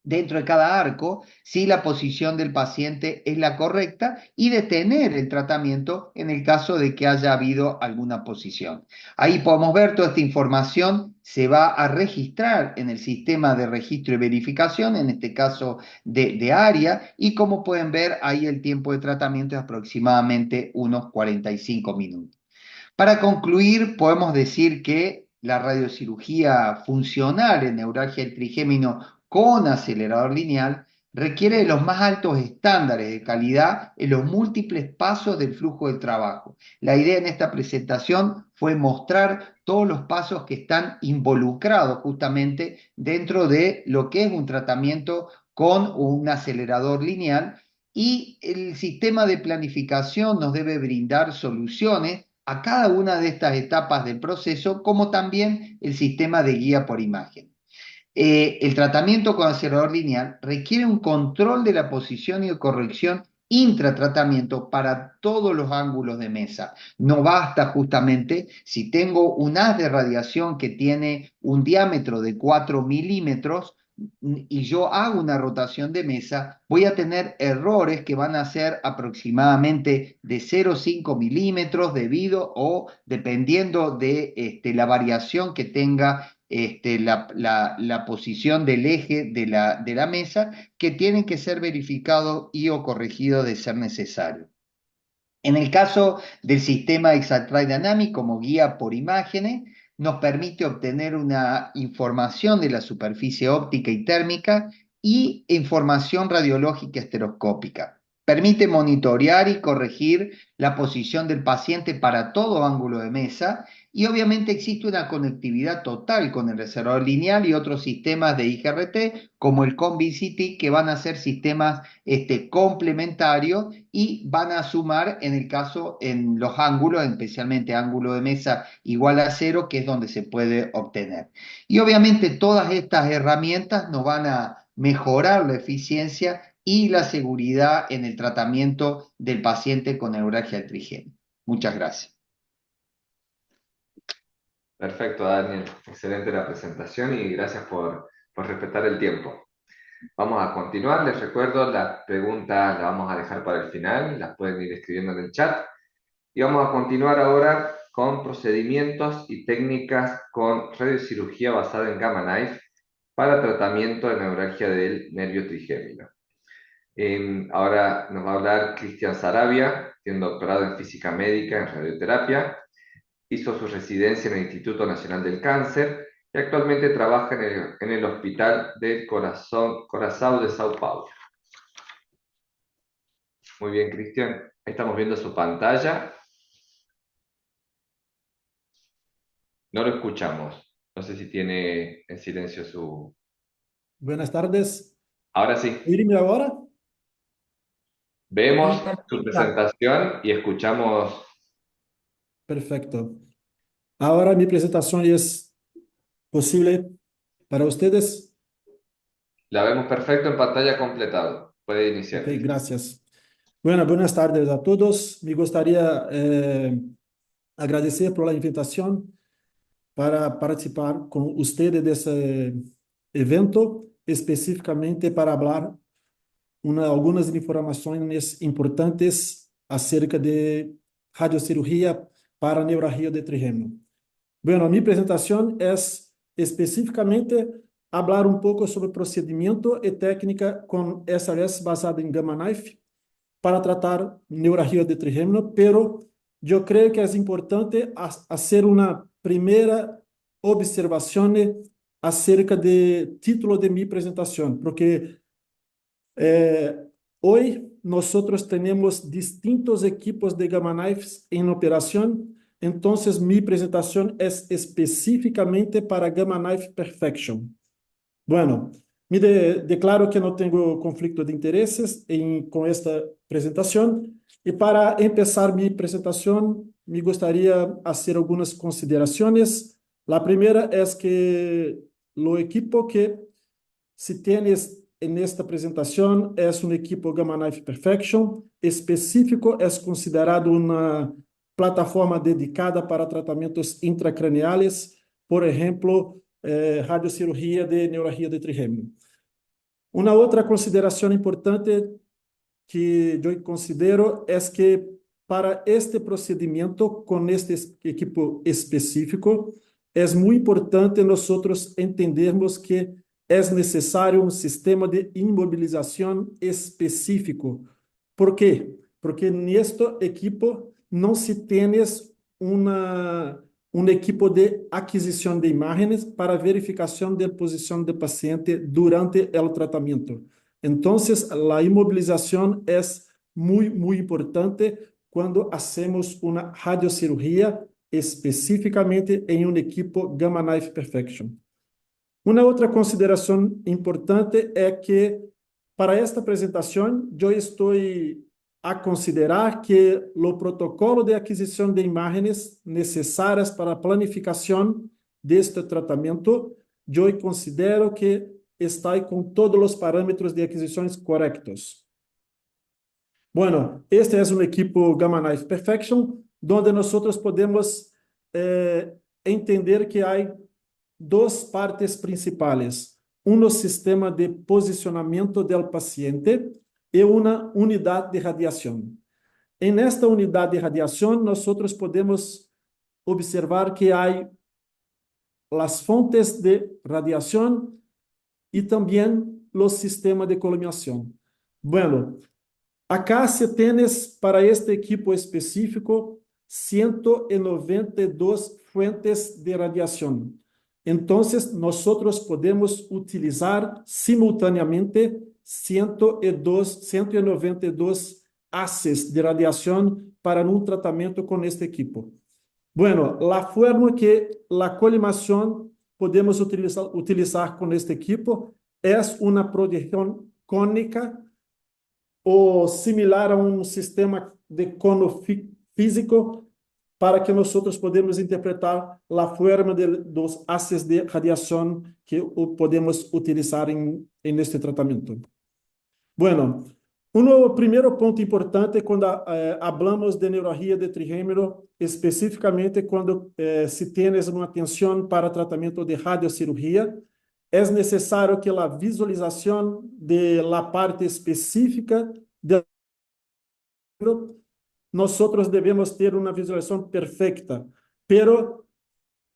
dentro de cada arco, si la posición del paciente es la correcta, y detener el tratamiento en el caso de que haya habido alguna posición. Ahí podemos ver toda esta información se va a registrar en el sistema de registro y verificación, en este caso de área, y como pueden ver ahí el tiempo de tratamiento es aproximadamente unos 45 minutos. Para concluir, podemos decir que la radiocirugía funcional en neuralgia del trigémino con acelerador lineal requiere de los más altos estándares de calidad en los múltiples pasos del flujo de trabajo. La idea en esta presentación fue mostrar todos los pasos que están involucrados justamente dentro de lo que es un tratamiento con un acelerador lineal, y el sistema de planificación nos debe brindar soluciones a cada una de estas etapas del proceso, como también el sistema de guía por imagen. El tratamiento con acelerador lineal requiere un control de la posición y corrección intratratamiento para todos los ángulos de mesa. No basta justamente si tengo un haz de radiación que tiene un diámetro de 4 milímetros y yo hago una rotación de mesa, voy a tener errores que van a ser aproximadamente de 0,5 milímetros dependiendo de la variación que tenga la posición del eje de la mesa, que tienen que ser verificados y o corregidos de ser necesario. En el caso del sistema Exact Dynamics como guía por imágenes, nos permite obtener una información de la superficie óptica y térmica y información radiológica estereoscópica. permite monitorear y corregir la posición del paciente para todo ángulo de mesa y obviamente existe una conectividad total con el reservador lineal y otros sistemas de IGRT como el ConVCT que van a ser sistemas complementarios y van a sumar en el caso en los ángulos, especialmente ángulo de mesa igual a 0, que es donde se puede obtener. Y obviamente todas estas herramientas nos van a mejorar la eficiencia y la seguridad en el tratamiento del paciente con neuralgia del trigémino. Muchas gracias. Perfecto, Daniel. Excelente la presentación y gracias por respetar el tiempo. Vamos a continuar. Les recuerdo, las preguntas las vamos a dejar para el final, las pueden ir escribiendo en el chat. Y vamos a continuar ahora con procedimientos y técnicas con radiocirugía basada en Gamma Knife para tratamiento de neuralgia del nervio trigémino. Ahora nos va a hablar Cristian Sarabia, tiene un doctorado en física médica en radioterapia, hizo su residencia en el Instituto Nacional del Cáncer y actualmente trabaja en el Hospital del Corazón de Sao Paulo. Muy bien, Cristian. Ahí estamos viendo su pantalla. No lo escuchamos. No sé si tiene en silencio su... Buenas tardes. Ahora sí. ¿Oírme ahora? Vemos Sí, su perfecto. presentación y escuchamos. Perfecto. Ahora mi presentación es posible para ustedes. La vemos perfecto en pantalla completado. Puede iniciar, Ok, Cristian. gracias. Bueno, buenas tardes a todos. Me gustaría agradecer por la invitación para participar con ustedes de ese evento, específicamente para hablar algunas informaciones importantes acerca de radiocirugía para neuralgia de trigémino. Bueno, mi presentación es específicamente hablar un poco sobre procedimiento y técnica con SRS basada en Gamma Knife para tratar neuralgia de trigémino, pero yo creo que es importante hacer una primera observación acerca del título de mi presentación, porque hoy nosotros tenemos distintos equipos de Gamma Knives en operación, entonces mi presentación es específicamente para Gamma Knife Perfection. Bueno, me declaro que no tengo conflicto de intereses con esta presentación y para empezar mi presentación me gustaría hacer algunas consideraciones. La primera es que lo equipo que si tienes en esta presentación es un equipo Gamma Knife Perfection específico, es considerado una plataforma dedicada para tratamientos intracraneales, por ejemplo, radiocirugía de neuralgia de trigémino. Una otra consideración importante que yo considero es que para este procedimiento con este equipo específico es muy importante nosotros entendermos que es necesario un sistema de inmovilización específico. ¿Por qué? Porque en este equipo no se tienes un equipo de adquisición de imágenes para verificación de posición del paciente durante el tratamiento. Entonces, la inmovilización es muy, muy importante cuando hacemos una radiocirugía específicamente en un equipo Gamma Knife Perfection. Una outra consideração importante é que, para esta apresentação, eu estou a considerar que o protocolo de aquisição de imagens necessárias para a planificação deste tratamento, eu considero que está com todos os parâmetros de aquisições corretos. Bueno, este é um equipo Gamma Knife Perfection, onde nós podemos entender que há duas partes principais, sistema de posicionamento do paciente e uma unidade de radiação. En esta unidade de radiação, nós podemos observar que há as fontes de radiação e também os sistemas de columinação. Bueno, acá se tienes para este equipo específico 192 fuentes de radiação. Entonces, nosotros podemos utilizar simultáneamente 192 haces de radiación para un tratamiento con este equipo. Bueno, la forma que la colimación podemos utilizar con este equipo es una proyección cónica o similar a un sistema de cono físico para que nosotros podamos interpretar la forma de los haces de radiación que podemos utilizar en este tratamiento. Bueno, un primer punto importante cuando hablamos de neuralgia de trigêmero, específicamente cuando si tienes una tensión para tratamiento de radiocirugía, es necesario que la visualización de la parte específica del nosotros debemos ter uma visualização perfeita, pero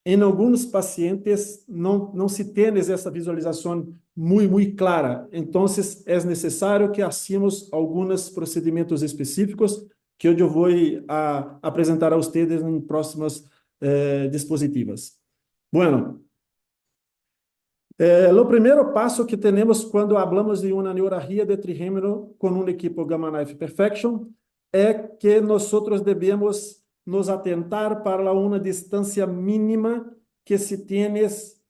em alguns pacientes não se tem essa visualização muito clara. Então, é necessário que hacemos alguns procedimentos específicos que eu vou apresentar a vocês em próximas dispositivas. Bueno, o primeiro passo que temos quando falamos de uma neuralgia de trigêmero com um equipo Gamma Knife Perfection é que nós devemos nos atentar para uma distância mínima que se tienes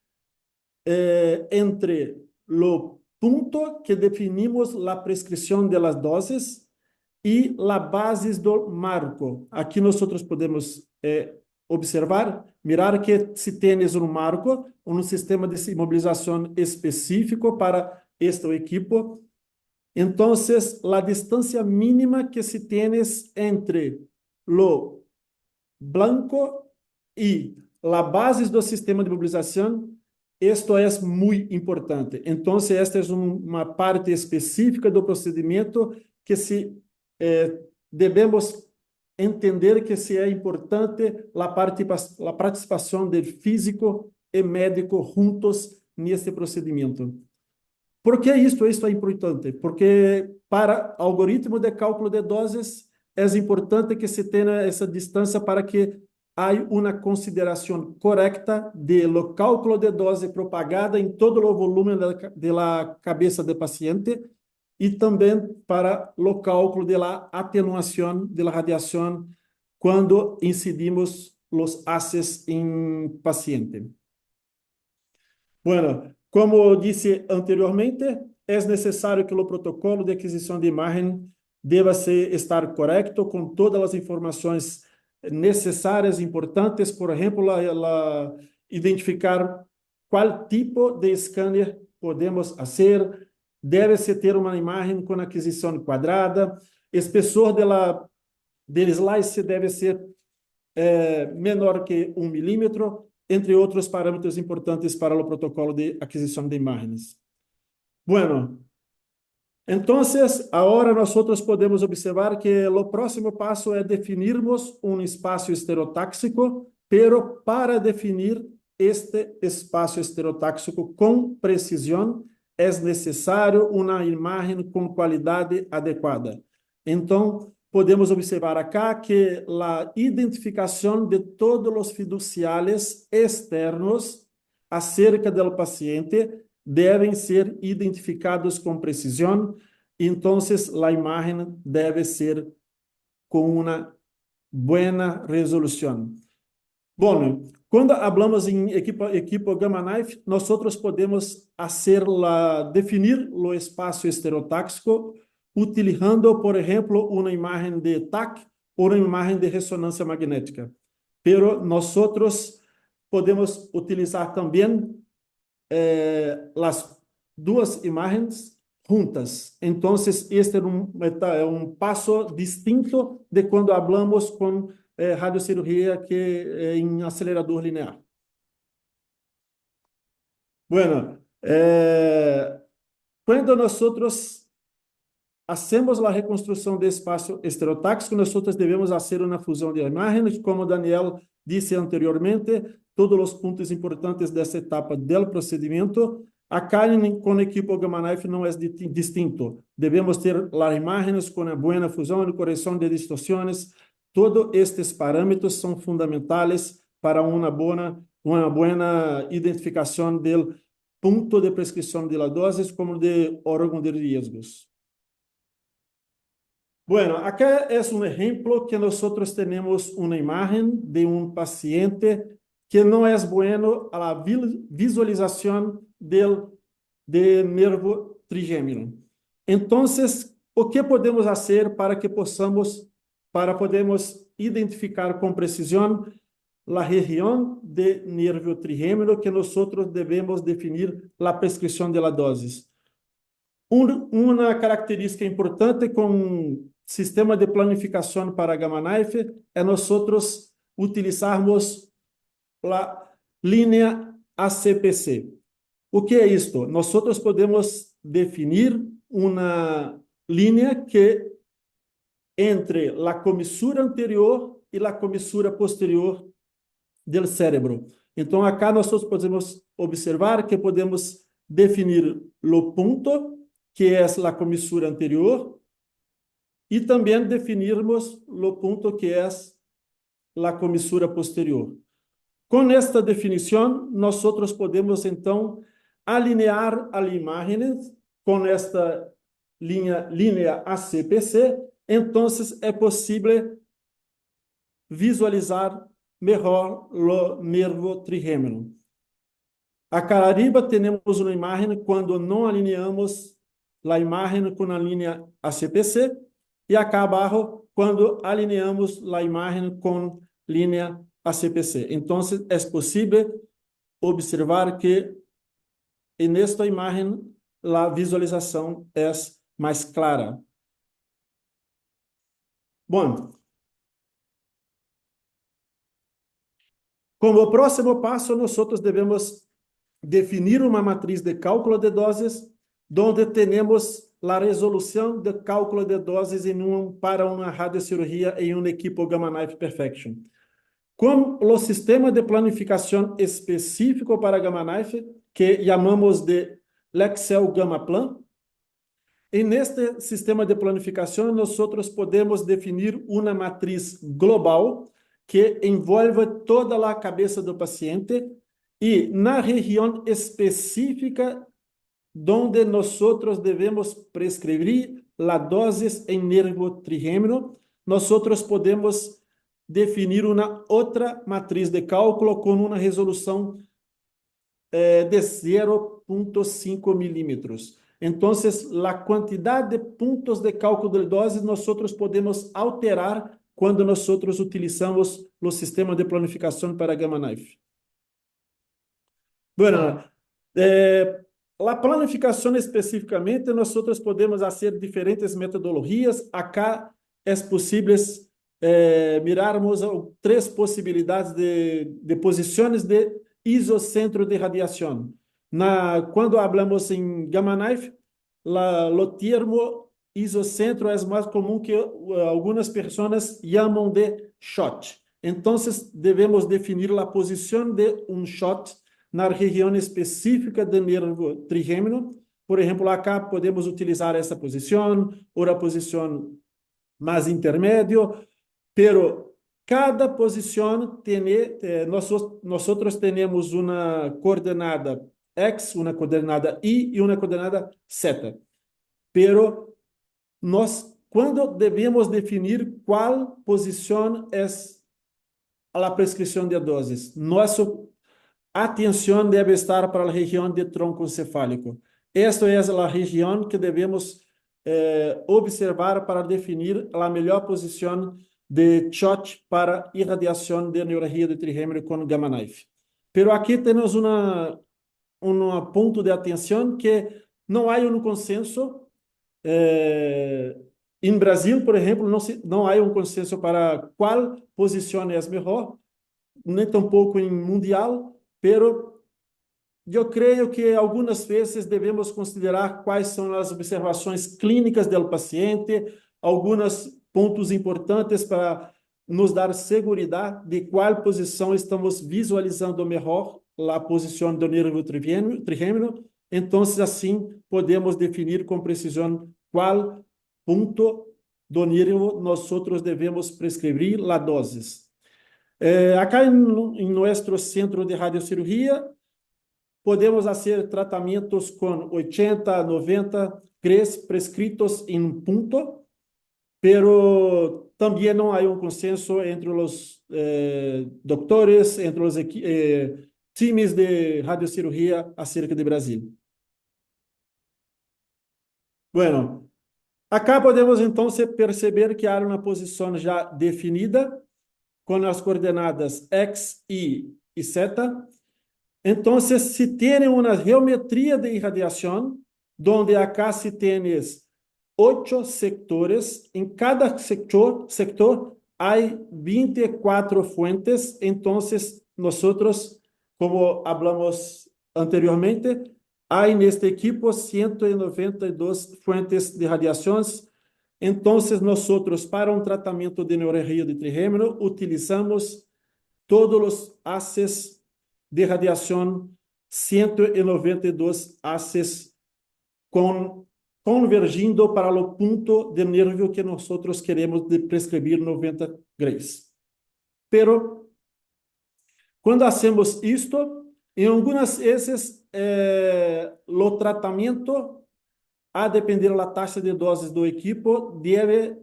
entre o ponto que definimos a prescrição de las dosis e a base do marco. Aqui nós podemos observar, mirar que se tienes um marco, um sistema de imobilização específico para este equipo. Então, a distância mínima que se tienes entre o blanco e a base do sistema de mobilização, isto é muito importante. Então, esta é uma parte específica do procedimento que devemos entender que se é importante a participação do físico e médico juntos neste procedimento. Por que isto é importante? Porque para algoritmo de cálculo de doses é importante que se tenha essa distância para que haja uma consideração correta do cálculo de dose propagada em todo o volume da cabeça do paciente e também para o cálculo da atenuação da radiação quando incidimos os haces em paciente. Bueno, como disse anteriormente, é necessário que o protocolo de aquisição de imagem deva estar correto, com todas as informações necessárias, importantes, por exemplo, identificar qual tipo de scanner podemos fazer, deve-se ter uma imagem com aquisição quadrada, espessor del slice deve ser menor que 1 milímetro, entre outros parâmetros importantes para o protocolo de aquisição de imagens. Bueno, então, agora nós podemos observar que o próximo passo é definirmos um espaço estereotáxico, pero para definir este espaço estereotáxico com precisão, é necessário uma imagem com qualidade adequada. Então, podemos observar acá que a identificação de todos os fiduciales externos acerca do paciente devem ser identificados com precisão, então a imagem deve ser com uma boa resolução. Bom, quando falamos em equipo Gamma Knife, nós podemos definir o espaço estereotáxico utilizando, por exemplo, uma imagem de TAC ou uma imagem de ressonância magnética. Pero nós podemos utilizar também as duas imagens juntas. Então, este é um passo distinto de quando falamos com radiocirurgia que em acelerador linear. Bueno, quando nós hacemos a reconstrução do espaço estereotáxico, nós devemos fazer uma fusão de imagens, como Daniel disse anteriormente, todos os pontos importantes dessa etapa do procedimento. Acá, com o equipo Gamma Knife, não é distinto. Devemos ter as imagens com a boa fusão e correção de distorções. Todos estes parâmetros são fundamentais para uma boa identificação do punto de prescripción de la dosis como de órgano de riesgos. Bueno, acá es un ejemplo que nosotros tenemos una imagen de un paciente que no es bueno a la visualización del nervio trigémino. Entonces, o que podemos hacer para que podemos identificar con precisión la región de nervio trigémino que nosotros debemos definir la prescripción de la dosis? Uma característica importante com um sistema de planificação para Gamma Knife é nós utilizarmos a linha ACPC. O que é isto? Nós podemos definir uma linha que entre a comissura anterior e a comissura posterior do cérebro. Então, acá nós podemos observar que podemos definir o ponto, que é a comissura anterior, e também definirmos o ponto que é a comissura posterior. Com esta definição, nós podemos, então, alinhar a imagem com esta linha ACPC, então é possível visualizar melhor o nervo trigêmino. Acá arriba temos uma imagem quando não alinhamos a imagem com a linha ACPC, e acá abaixo quando alinhamos a imagem com linha ACPC. Então, é possível observar que nesta imagem a visualização é mais clara. Bom, como próximo passo, nós devemos definir uma matriz de cálculo de doses, onde temos a resolução de cálculo de doses para uma radiocirurgia em um equipo Gamma Knife Perfection. Com o sistema de planificação específico para Gamma Knife, que chamamos de Lexel Gamma Plan, e neste sistema de planificação, nós podemos definir uma matriz global que envolve toda a cabeça do paciente e na região específica onde nós devemos prescrever a dose em nervo trigêmino, nós podemos definir uma outra matriz de cálculo com uma resolução de 0,5 milímetros. Então, a quantidade de pontos de cálculo de doses nós podemos alterar quando nós utilizamos o sistema de planificação para Gamma Knife. Bueno, a planificação especificamente, nós podemos fazer diferentes metodologias. Acá é possível mirarmos 3 possibilidades de posições de isocentro de radiação. Quando falamos em Gamma Knife, o termo isocentro é mais comum que algumas pessoas chamam de shot. Então, devemos definir a posição de um shot na região específica do nervo trigêmino. Por exemplo, acá podemos utilizar essa posição ou a posição mais intermédia, pero cada posição nós temos uma coordenada X, uma coordenada Y e uma coordenada Z. Pero quando devemos definir qual posição é a prescrição de doses, nossa atenção deve estar para a região de tronco encefálico. Esta é a região que devemos observar para definir a melhor posição de shot para irradiação de neuralgia de trigêmino com Gamma Knife. Pero aqui temos um ponto de atenção que não há consenso. Em Brasil, por exemplo, não há consenso para qual posição é melhor, nem tampouco em mundial, pero eu creio que algumas vezes devemos considerar quais são as observações clínicas do paciente, alguns pontos importantes para nos dar segurança de qual posição estamos visualizando melhor a posição do nervo trigêmino. Então, assim, podemos definir com precisão qual ponto do nervo nós devemos prescrever a doses. Acá em nosso centro de radiocirurgia, podemos hacer tratamientos con 80, 90 GRES prescritos en un punto, pero también no hay un consenso entre los doctores, entre los times de radiocirugía acerca de Brasil. Bueno, acá podemos entonces perceber que hay una posición ya definida con las coordenadas X, Y y Z. Entonces, si tiene una geometría de irradiación, donde acá si tienes 8 sectores, en cada sector hay 24 fuentes, entonces nosotros, como hablamos anteriormente, hay en este equipo 192 fuentes de radiaciones. Entonces, nosotros, para un tratamiento de neuralgia de trigêmeo, utilizamos todos los haces de radiación, 192 haces convergindo para o ponto de nervio que nosotros queremos de prescribir 90 grays. Pero, quando hacemos isto, em algumas vezes, o tratamento, a depender da taxa de doses do equipo, deve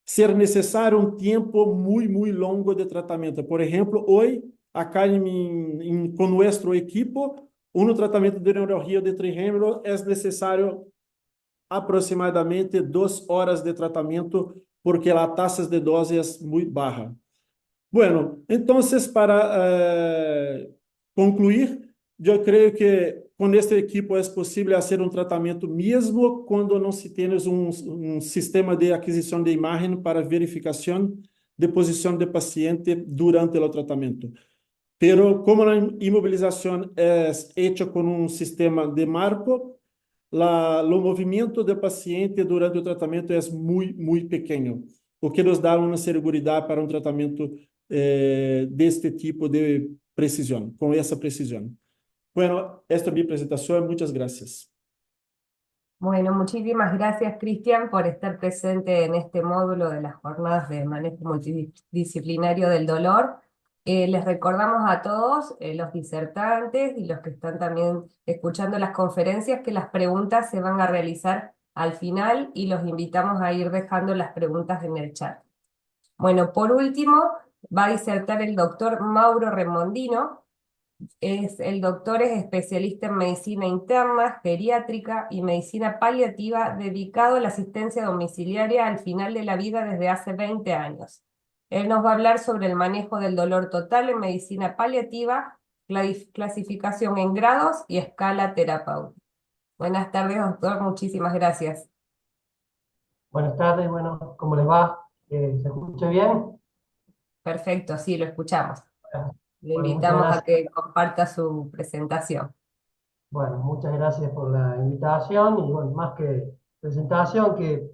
ser necessário um tempo muito longo de tratamento. Por exemplo, hoje, acá com nosso equipo, um tratamento de neuralgia de trigêmeo é necessário aproximadamente 2 horas de tratamento, porque a taxa de dose é muito baixa. Bueno, entonces para concluir, eu creio que com este equipo é possível fazer um tratamento mesmo quando não se tem um sistema de aquisição de imagem para verificação de posição de paciente durante o tratamento. Pero como a imobilização é hecha com um sistema de marco, o movimento do paciente durante o tratamento é muito pequeno, o que nos dá uma segurança para um tratamento deste tipo de precisão, com essa precisão. Bueno, esta es mi presentación. Muchas gracias. Bueno, muchísimas gracias, Cristian, por estar presente en este módulo de las jornadas de manejo multidisciplinario del dolor. Les recordamos a todos, los disertantes y los que están también escuchando las conferencias, que las preguntas se van a realizar al final y los invitamos a ir dejando las preguntas en el chat. Bueno, por último, va a disertar el doctor Mauro Remondino. El doctor es especialista en medicina interna, geriátrica y medicina paliativa, dedicado a la asistencia domiciliaria al final de la vida desde hace 20 años. Él nos va a hablar sobre el manejo del dolor total en medicina paliativa, clasificación en grados y escala terapéutica. Buenas tardes, doctor. Muchísimas gracias. Buenas tardes. Bueno, ¿cómo les va? ¿Se escucha bien? Perfecto, sí, lo escuchamos. Le Bueno, invitamos muchas a que comparta su presentación. Bueno, muchas gracias por la invitación y bueno, más que presentación, que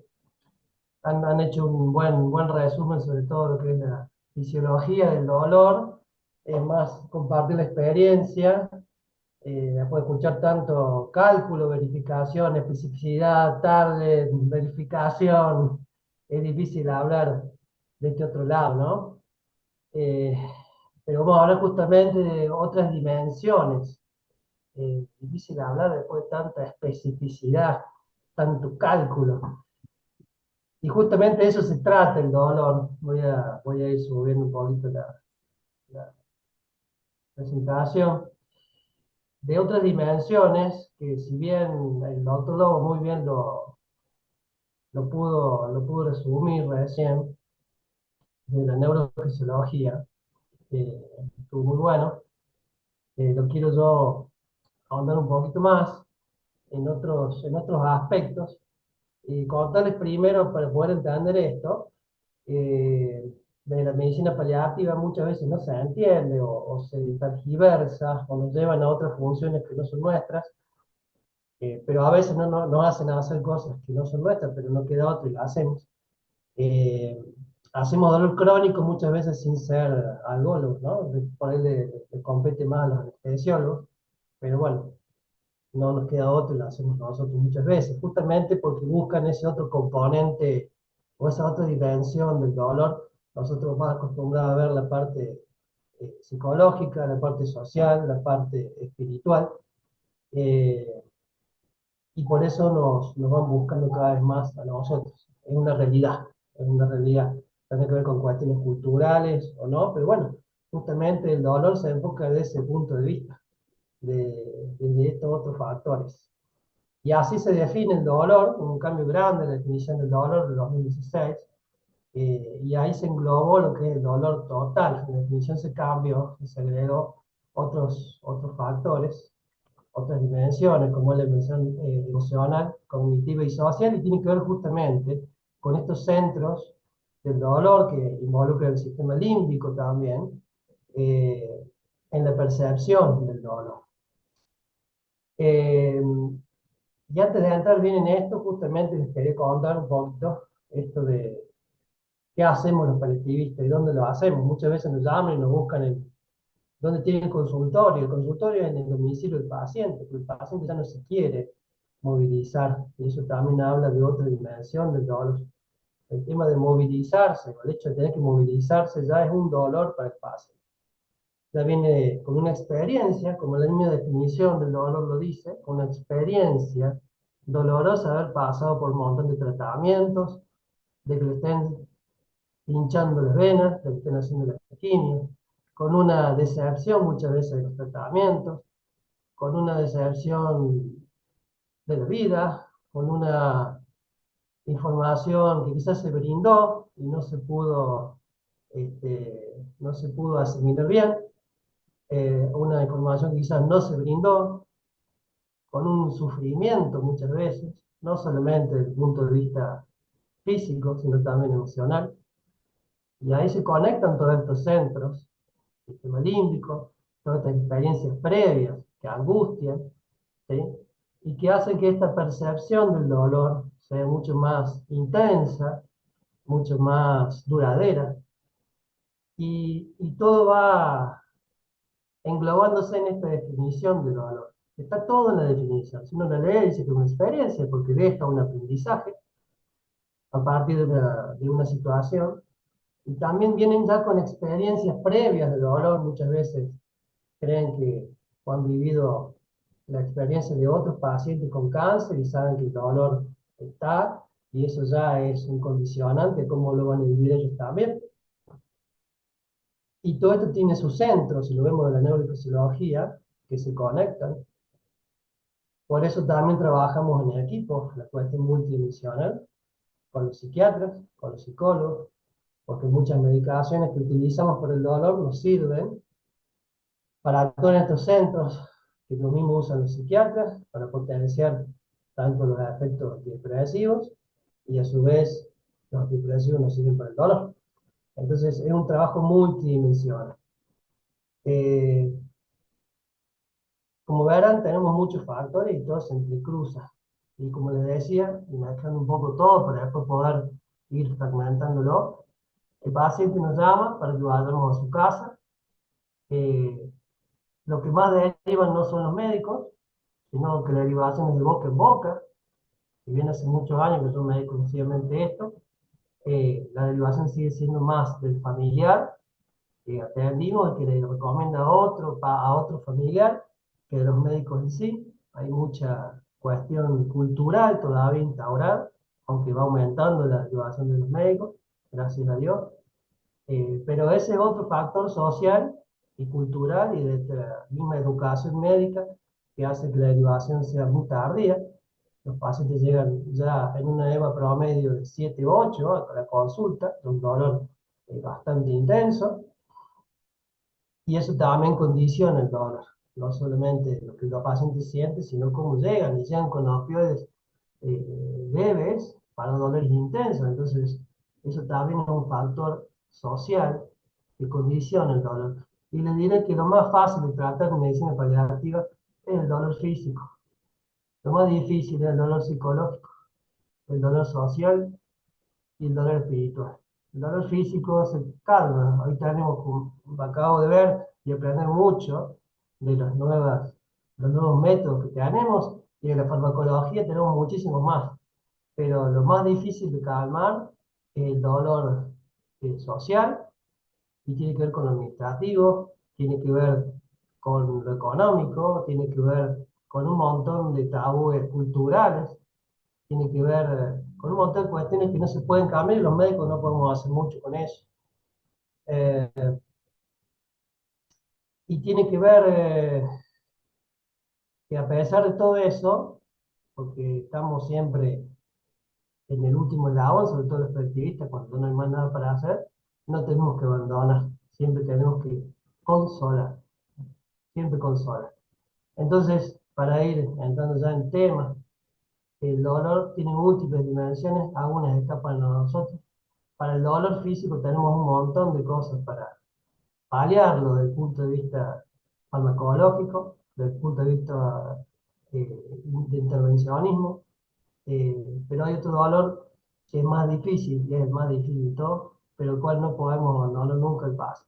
han hecho un buen resumen sobre todo lo que es la fisiología del dolor, es más compartir la experiencia, puede escuchar tanto cálculo, verificación, especificidad, target, verificación, es difícil hablar de este otro lado, ¿no? Pero vamos a hablar justamente de otras dimensiones. Difícil hablar después de tanta especificidad, tanto cálculo. Y justamente de eso se trata el dolor. Voy a ir subiendo un poquito la presentación. De otras dimensiones, que si bien el doctor Lobo muy bien lo pudo resumir recién, de la neurofisiología, estuvo muy bueno. Lo quiero yo ahondar un poquito más en otros aspectos y contarles primero, para poder entender esto, de la medicina paliativa muchas veces no se entiende o se tergiversa o nos llevan a otras funciones que no son nuestras, pero a veces nos hacen hacer cosas que no son nuestras, pero no queda otra y las hacemos. Hacemos dolor crónico muchas veces sin ser algólogos, ¿no? Por ahí le compete más a los anestesiólogos, pero bueno, no nos queda otro y lo hacemos nosotros muchas veces, justamente porque buscan ese otro componente o esa otra dimensión del dolor. Nosotros más acostumbrados a ver la parte psicológica, la parte social, la parte espiritual, eh, y por eso nos van buscando cada vez más a nosotros. Es una realidad. Tiene que ver con cuestiones culturales o no, pero bueno, justamente el dolor se enfoca desde ese punto de vista, de estos otros factores. Y así se define el dolor, un cambio grande en la definición del dolor de 2016, y ahí se englobó lo que es el dolor total. En la definición se cambió y se agregó otros factores, otras dimensiones, como es la dimensión emocional, cognitiva y social, y tiene que ver justamente con estos centros del dolor que involucra el sistema límbico también, en la percepción del dolor. Eh, y antes de entrar bien en esto, justamente les quería contar un poquito esto de qué hacemos los colectivistas y dónde lo hacemos. Muchas veces nos llaman y nos buscan en dónde tienen el consultorio. El consultorio es en el domicilio del paciente, porque el paciente ya no se quiere movilizar. Y eso también habla de otra dimensión del dolor. El tema de movilizarse, el hecho de tener que movilizarse ya es un dolor para el paciente. Ya viene con una experiencia, como la misma definición del dolor lo dice, una experiencia dolorosa de haber pasado por un montón de tratamientos, de que le estén hinchando las venas, de que estén haciendo la quimio, con una deserción muchas veces de los tratamientos, con una deserción de la vida, con una información que quizás se brindó y no se pudo asimilar bien, una información que quizás no se brindó, con un sufrimiento muchas veces, no solamente desde el punto de vista físico, sino también emocional. Y ahí se conectan todos estos centros, el sistema límbico, todas estas experiencias previas que angustian, ¿sí? Y que hacen que esta percepción del dolor sea mucho más intensa, mucho más duradera, y todo va englobándose en esta definición del dolor. Está todo en la definición. Si uno la lee, dice que es una experiencia, porque deja un aprendizaje a partir de una situación, y también vienen ya con experiencias previas de dolor. Muchas veces creen que han vivido la experiencia de otros pacientes con cáncer y saben que el dolor está, y eso ya es un condicionante de cómo lo van a vivir ellos también. Y todo esto tiene sus centros, si lo vemos en la neurofisiología, que se conectan. Por eso también trabajamos en equipo, la cuestión multidimensional, con los psiquiatras, con los psicólogos, porque muchas medicaciones que utilizamos por el dolor nos sirven para actuar en estos centros que lo mismo usan los psiquiatras, para potenciar tanto los efectos antidepresivos, y a su vez los antidepresivos nos sirven para el dolor. Entonces es un trabajo multidimensional. Como verán, tenemos muchos factores y todo se entrecruza. Y como les decía, y mezclando un poco todo para después poder ir fragmentándolo, el paciente nos llama para que vayamos a su casa. Lo que más derivan no son los médicos, sino que la derivación es de boca en boca. Si bien hace muchos años que yo me dedico exclusivamente a esto, la derivación sigue siendo más del familiar que atendimos y que le recomienda a otro familiar, que de los médicos en sí. Hay mucha cuestión cultural todavía instaurada, aunque va aumentando la derivación de los médicos, gracias a Dios. Pero ese es otro factor social y cultural y de la misma educación médica que hace que la derivación sea muy tardía. Los pacientes llegan ya en una EVA promedio de 7 o 8 a la consulta, un dolor bastante intenso, y eso también condiciona el dolor, no solamente lo que los pacientes sienten, sino cómo llegan, y llegan con opioides leves para dolores intensos. Entonces eso también es un factor social que condiciona el dolor. Y les diré que lo más fácil de tratar en medicina paliativa es el dolor físico. Lo más difícil es el dolor psicológico, el dolor social y el dolor espiritual. El dolor físico se calma. Hoy acabo de ver y aprender mucho de los nuevos métodos que tenemos, y de la farmacología tenemos muchísimos más. Pero lo más difícil de calmar es el dolor social y tiene que ver con lo administrativo, tiene que ver con lo económico, tiene que ver con un montón de tabúes culturales, tiene que ver con un montón de cuestiones que no se pueden cambiar y los médicos no podemos hacer mucho con eso. Eh, y tiene que ver que a pesar de todo eso, porque estamos siempre en el último eslabón, sobre todo los colectivistas, cuando no hay más nada para hacer, no tenemos que abandonar, siempre tenemos que consolar, siempre consolar. Entonces, para ir entrando ya en temas, el dolor tiene múltiples dimensiones, algunas escapan a nosotros. Para el dolor físico tenemos un montón de cosas para paliarlo desde el punto de vista farmacológico, desde el punto de vista de intervencionismo, pero hay otro dolor que es más difícil, y es el más difícil de todo, pero el cual no podemos abandonar nunca el paso.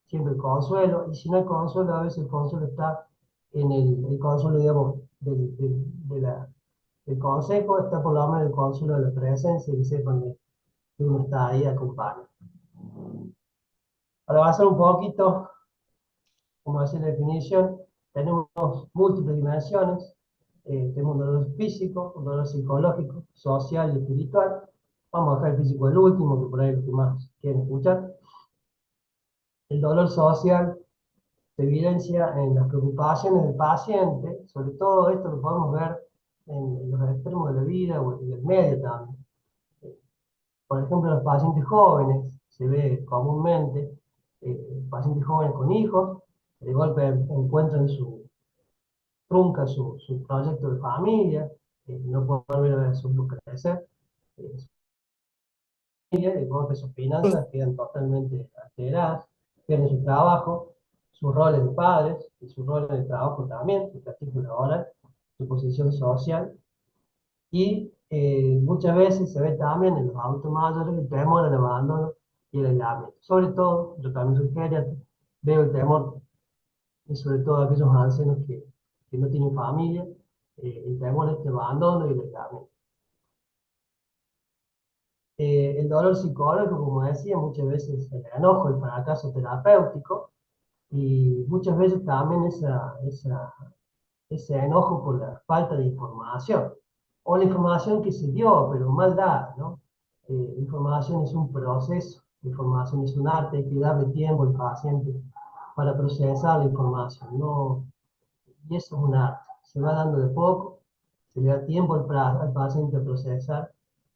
Siempre el consuelo, y si no hay consuelo, a veces el consuelo está en el consuelo, digamos, del consejo, está por lo menos el consuelo de la presencia, que sepan que uno está ahí acompañado. Para avanzar un poquito, como decía la definición, tenemos múltiples dimensiones. Tenemos un dolor físico, un dolor psicológico, social y espiritual. Vamos a dejar el físico el último, que por ahí es lo que más quieren escuchar. El dolor social se evidencia en las preocupaciones del paciente, sobre todo esto lo podemos ver en los extremos de la vida o en el medio también. Por ejemplo, los pacientes jóvenes, se ve comúnmente, pacientes jóvenes con hijos, de golpe encuentran su proyecto de familia, no pueden ver a sus hijos crecer, su familia, de golpe sus finanzas quedan totalmente alteradas, pierden su trabajo, sus roles de padres y sus roles de trabajo también, su prestigio laboral, su posición social, y muchas veces se ve también en los adultos mayores el temor al abandono y el aislamiento. Sobre todo, yo también soy geriatra, veo el temor, y sobre todo aquellos ancianos que no tienen familia, el temor a este abandono y el aislamiento. El dolor psicológico, como decía, muchas veces el enojo, el fracaso terapéutico, y muchas veces también ese enojo por la falta de información, o la información que se dio, pero mal dada, ¿no? La información es un proceso, la información es un arte, hay que darle tiempo al paciente para procesar la información, ¿no? Y eso es un arte, se va dando de poco, se le da tiempo al paciente a procesar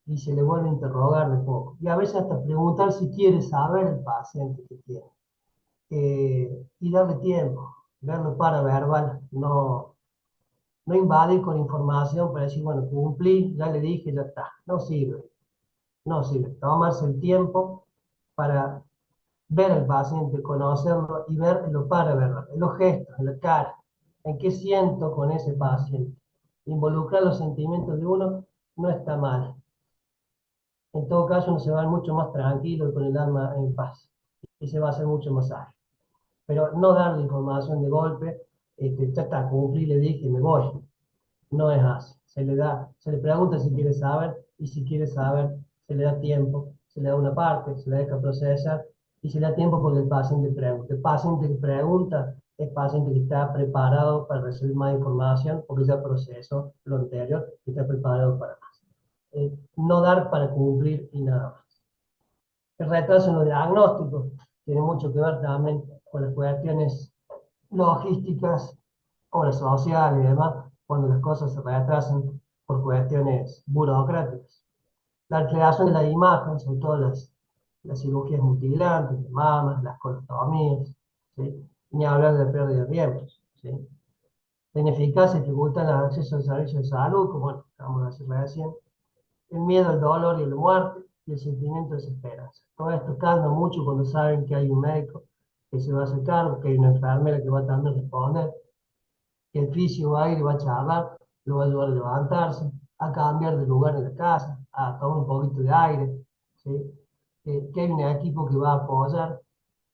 y se le vuelve a interrogar de poco. Y a veces hasta preguntar si quiere saber el paciente que tiene. Y darle tiempo, verlo para verbal, no invadir con información para decir, bueno, cumplí, ya le dije, ya está. No sirve, no sirve. Tomarse el tiempo para ver al paciente, conocerlo y verlo para verlo, en los gestos, en la cara, en qué siento con ese paciente. Involucrar los sentimientos de uno no está mal. En todo caso, uno se va a ver mucho más tranquilo y con el alma en paz. Y se va a hacer mucho más ágil. Pero no darle información de golpe, ya está, cumplí, le dije, me voy. No es así. Se le pregunta si quiere saber, y si quiere saber, se le da tiempo, se le da una parte, se le deja procesar, y se le da tiempo porque el paciente pregunta. El paciente que pregunta es paciente que está preparado para recibir más información, porque ya procesó lo anterior y está preparado para más. No dar para cumplir y nada más. El retraso en los diagnósticos tiene mucho que ver también con las cuestiones logísticas, obras sociales y demás, cuando las cosas se retrasan por cuestiones burocráticas. La creación de la imagen, sobre todo las cirugías mutilantes, de mamas, las colostomías, ¿sí? Ni hablar de la pérdida de miembros. ¿Sí? La ineficacia dificulta el acceso al servicio de salud, como bueno, acabamos de decir recién, el miedo al dolor y a la muerte, y el sentimiento de desesperanza. Todo esto calma mucho cuando saben que hay un médico que se va a hacer cargo, que hay una enfermera que va también a responder, que el fisio va a ir y va a charlar, lo va a ayudar a levantarse, a cambiar de lugar en la casa, a tomar un poquito de aire, ¿sí? Que hay un equipo que va a apoyar,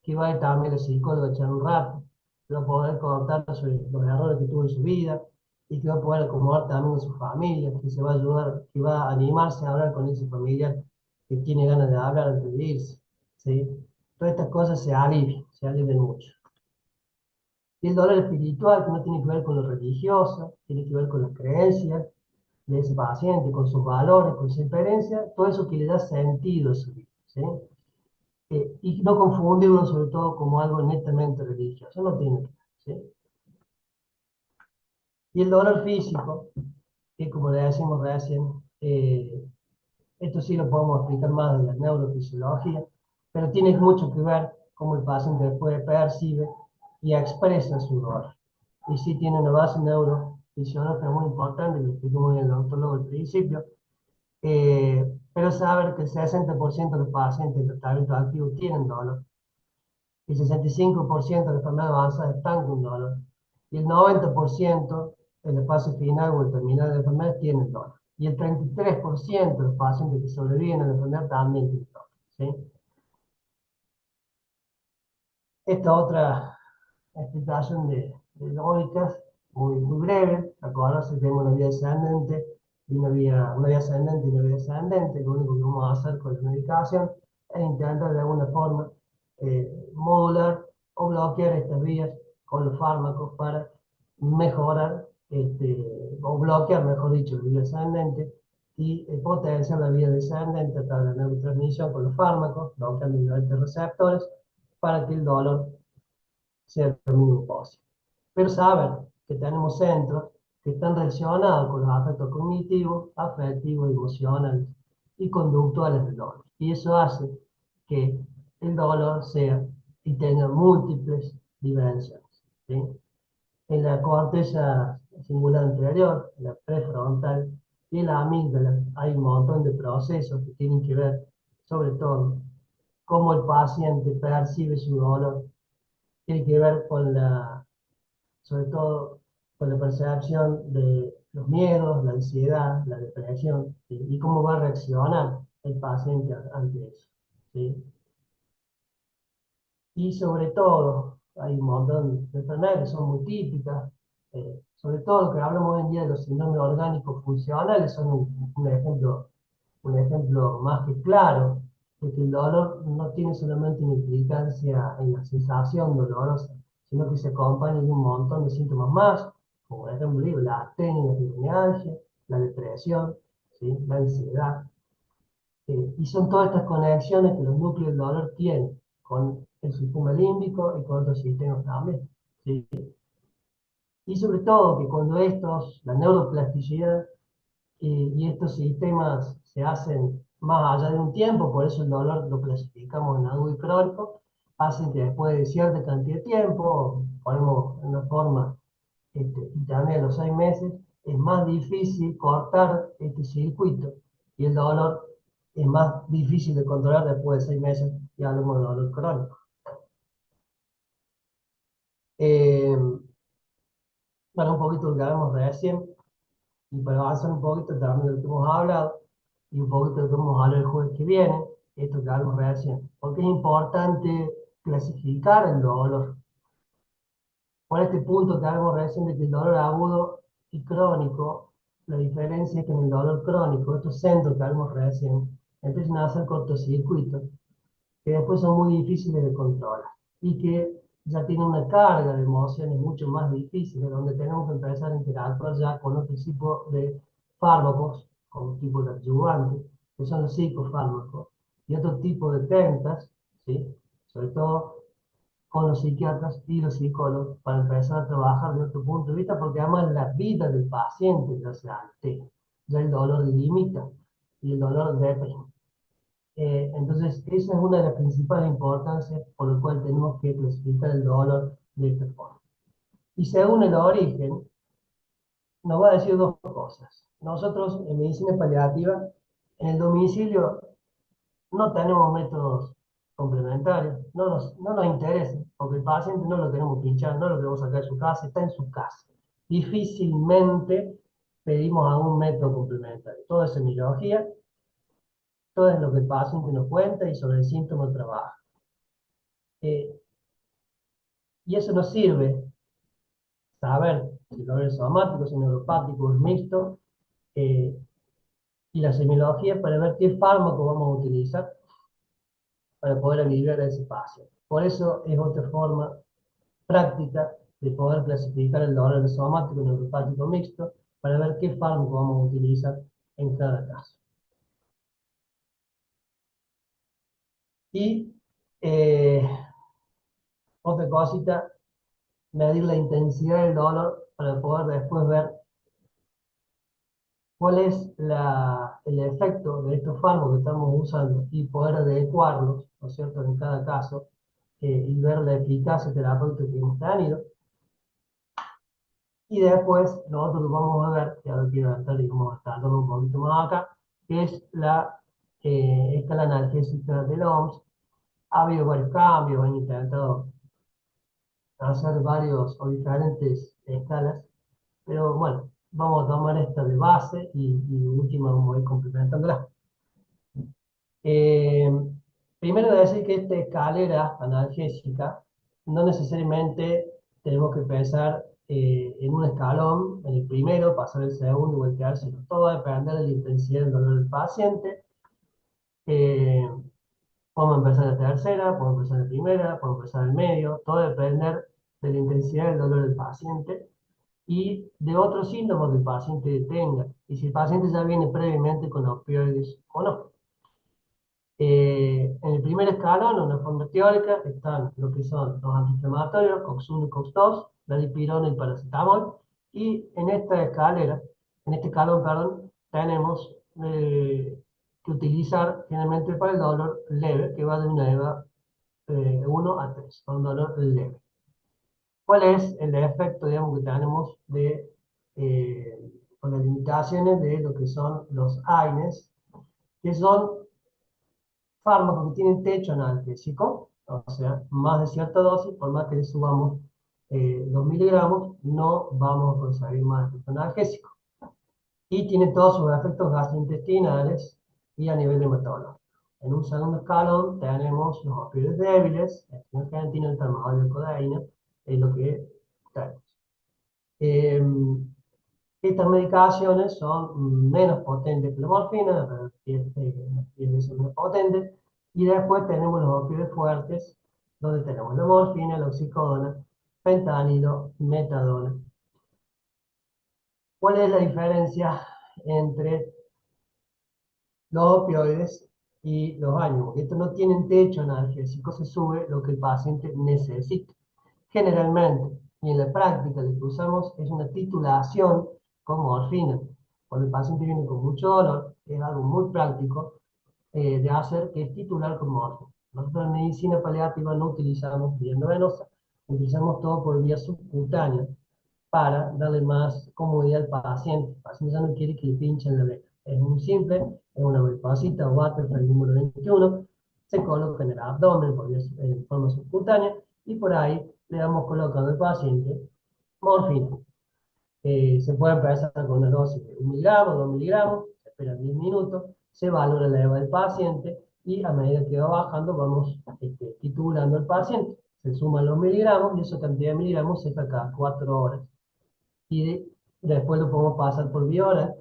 que va a ir también el psicólogo a echar un rato, que va a poder contar sobre los errores que tuvo en su vida, y que va a poder acomodar también a su familia, que se va a ayudar, que va a animarse a hablar con ese familiar que tiene ganas de hablar antes de irse, ¿sí? todas estas cosas se alivian mucho. Y el dolor espiritual, que no tiene que ver con lo religioso, tiene que ver con las creencias de ese paciente, con sus valores, con su experiencia, todo eso que le da sentido a su vida, ¿sí? Y no confundirlo sobre todo como algo netamente religioso, no tiene que ver, ¿sí? Y el dolor físico, que como le decimos recién, esto sí lo podemos explicar más de la neurofisiología, pero tiene mucho que ver cómo el paciente después percibe y expresa su dolor. Y sí tiene una base neurofisiológica muy importante, que lo explicó muy bien el doctor Lobo al principio, pero saber que el 60% de los pacientes de tratamiento activo tienen dolor, el 65% de las enfermedades avanzadas están con dolor, y el 90% en la fase final o el terminal de la enfermedad tienen dolor. Y el 33% de los pacientes que sobreviven a la enfermedad también tienen dolor, ¿sí? Esta otra explicación de lógicas, muy breve, acordarse que tenemos una vía descendente y una vía ascendente y una vía descendente. Lo único que vamos a hacer con la medicación es intentar de alguna forma modular o bloquear estas vías con los fármacos para mejorar, o bloquear, mejor dicho, la vía ascendente y potenciar la vía descendente a través de la neurotransmisión con los fármacos, bloqueando diferentes receptores para que el dolor sea lo mínimo posible. Pero saber que tenemos centros que están relacionados con los aspectos cognitivos, afectivos, emocionales y conductuales del dolor. Y eso hace que el dolor sea y tenga múltiples dimensiones, ¿sí? En la corteza cingulada anterior, en la prefrontal y en la amígdala hay un montón de procesos que tienen que ver, sobre todo, cómo el paciente percibe su dolor, tiene que ver con sobre todo con la percepción de los miedos, la ansiedad, la depresión, ¿sí? Y cómo va a reaccionar el paciente ante eso, ¿sí? Y sobre todo, hay un montón de enfermedades que son muy típicas, sobre todo lo que hablamos hoy en día de los síndromes orgánicos funcionales son un ejemplo más que claro de que el dolor no tiene solamente una implicancia en la sensación dolorosa, sino que se acompaña de un montón de síntomas más, como por ejemplo la astenia, la fibromialgia, la depresión, ¿sí? La ansiedad. Y son todas estas conexiones que los núcleos del dolor tienen con el sistema límbico y con otros sistemas también, ¿sí? Y sobre todo que cuando la neuroplasticidad y estos sistemas se hacen más allá de un tiempo, por eso el dolor lo clasificamos en agudo y crónico, hacen que después de cierta cantidad de tiempo, ponemos en una forma, y también a los 6 meses, es más difícil cortar este circuito y el dolor es más difícil de controlar después de 6 meses y hablamos de dolor crónico. Eh, bueno, un poquito lo que hablamos recién, y para avanzar un poquito también de lo que hemos hablado, y un poquito de lo que vamos a hablar el jueves que viene, esto que hablamos recién, porque es importante clasificar el dolor. Por este punto que hablamos recién de que el dolor agudo y crónico, la diferencia es que en el dolor crónico, estos centros que hablamos recién, empiezan a hacer cortocircuitos, que después son muy difíciles de controlar, y que ya tienen una carga de emociones mucho más difíciles, donde tenemos que empezar a interactuar ya con otro tipo de fármacos, con tipo de adyuvantes, que son los psicofármacos, y otro tipo de técnicas, ¿sí? Sobre todo con los psiquiatras y los psicólogos, para empezar a trabajar de otro punto de vista, porque además la vida del paciente ya se altera, ya el dolor limita, y el dolor deprime. Entonces, esa es una de las principales importancias por lo cual tenemos que clasificar el dolor de esta forma. Y según el origen, nos va a decir dos cosas. Nosotros, en medicina paliativa, en el domicilio, no tenemos métodos complementarios, no nos interesa, porque el paciente no lo queremos pinchar, no lo queremos sacar de su casa, está en su casa. Difícilmente pedimos algún método complementario. Todo es semiología, todo es lo que el paciente nos cuenta y sobre el síntoma trabaja. Y eso nos sirve saber si el dolor es somático, si es neuropático, es mixto, y la semiología para ver qué fármaco vamos a utilizar para poder aliviar a ese paciente. Por eso es otra forma práctica de poder clasificar el dolor somático neuropático mixto para ver qué fármaco vamos a utilizar en cada caso. Y otra cosita, medir la intensidad del dolor para poder después ver cuál es el efecto de estos fármacos que estamos usando y poder adecuarlos, ¿no es cierto?, en cada caso, y ver la eficacia terapéutica que hemos tenido. Y después, nosotros lo vamos a ver, que ahora quiero estar, digamos, hasta un poquito más acá, que es la escala analgésica de la OMS. Ha habido varios cambios, han intentado hacer varios o diferentes escalas, pero bueno, vamos a tomar esta de base y de última vamos a ir complementándola. Eh, Primero decir que esta escalera analgésica no necesariamente tenemos que pensar en un escalón, en el primero, pasar el segundo o el tercero. Todo va a depender de la intensidad del dolor del paciente. Eh, Podemos empezar en la tercera, podemos empezar en la primera, podemos empezar en el medio. Todo va a depender de la intensidad del dolor del paciente y de otros síntomas que el paciente tenga. Y si el paciente ya viene previamente con opioides o no. En el primer escalón, en una forma teórica, están lo que son los antiinflamatorios, COX-1 y COX-2, la dipirona y paracetamol, y en esta escalera, en este escalón, perdón, tenemos que utilizar generalmente para el dolor leve, que va de una EVA 1 a 3, un dolor leve. ¿Cuál es el efecto, digamos, que tenemos con las limitaciones de lo que son los AINES, que son fármacos que tienen techo analgésico, o sea, más de cierta dosis, por más que le subamos 2 miligramos, no vamos a conseguir más efecto analgésico. Y tiene todos sus efectos gastrointestinales y a nivel hematológico. En un segundo escalón tenemos los opioides débiles, en Argentina el tramadol de codeína, es lo que tenemos. Estas medicaciones son menos potentes que la morfina, 10 veces menos potentes, y después tenemos los opioides fuertes, donde tenemos la morfina, la oxicodona, fentanilo, metadona. ¿Cuál es la diferencia entre los opioides y los ánimos? Estos no tienen techo analgésico, se sube lo que el paciente necesita. Generalmente, y en la práctica, lo que usamos es una titulación con morfina. Cuando el paciente viene con mucho dolor, es algo muy práctico de hacer, que es titular con morfina. Nosotros en medicina paliativa no utilizamos vía endovenosa, utilizamos todo por vía subcutánea para darle más comodidad al paciente. El paciente ya no quiere que le pinchen la vena. Es muy simple, es una velpasita o Butterfly número 21, se coloca en el abdomen por vía, en forma subcutánea y por ahí le damos colocando al paciente morfina. Se puede empezar con una dosis de 1 miligramo, 2 miligramos, se espera 10 minutos, se valora la EVA del paciente y a medida que va bajando vamos titulando al paciente. Se suman los miligramos y esa cantidad de miligramos se saca cada 4 horas. Y después lo podemos pasar por vía oral,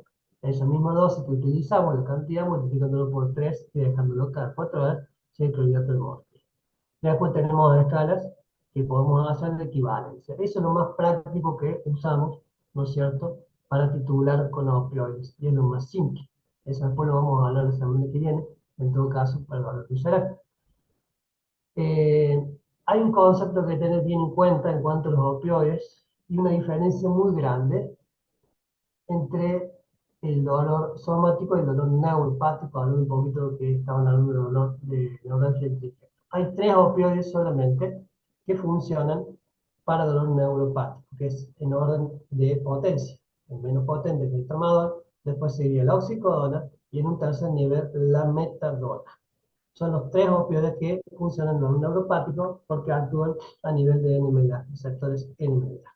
esa misma dosis que utilizamos, la cantidad, multiplicándolo por 3 y dejándolo cada 4 horas, se incluye el morfina. Después tenemos escalas que podemos hacer de equivalencia. Eso es lo más práctico que usamos, ¿no es cierto?, para titular con opioides. Y es lo más simple. Eso después lo vamos a hablar la semana que viene, en todo caso, para el valor visceral. Hay un concepto que tener bien en cuenta en cuanto a los opioides y una diferencia muy grande entre el dolor somático y el dolor neuropático, hablando un poquito de lo que estaban hablando de dolor de neuralgia. Hay 3 opioides solamente que funcionan para dolor neuropático, que es en orden de potencia. El menos potente que el tramadol, después sería la oxicodona y en un tercer nivel la metadona. Son los 3 opioides que funcionan en dolor neuropático porque actúan a nivel de NMDA, receptores NMDA.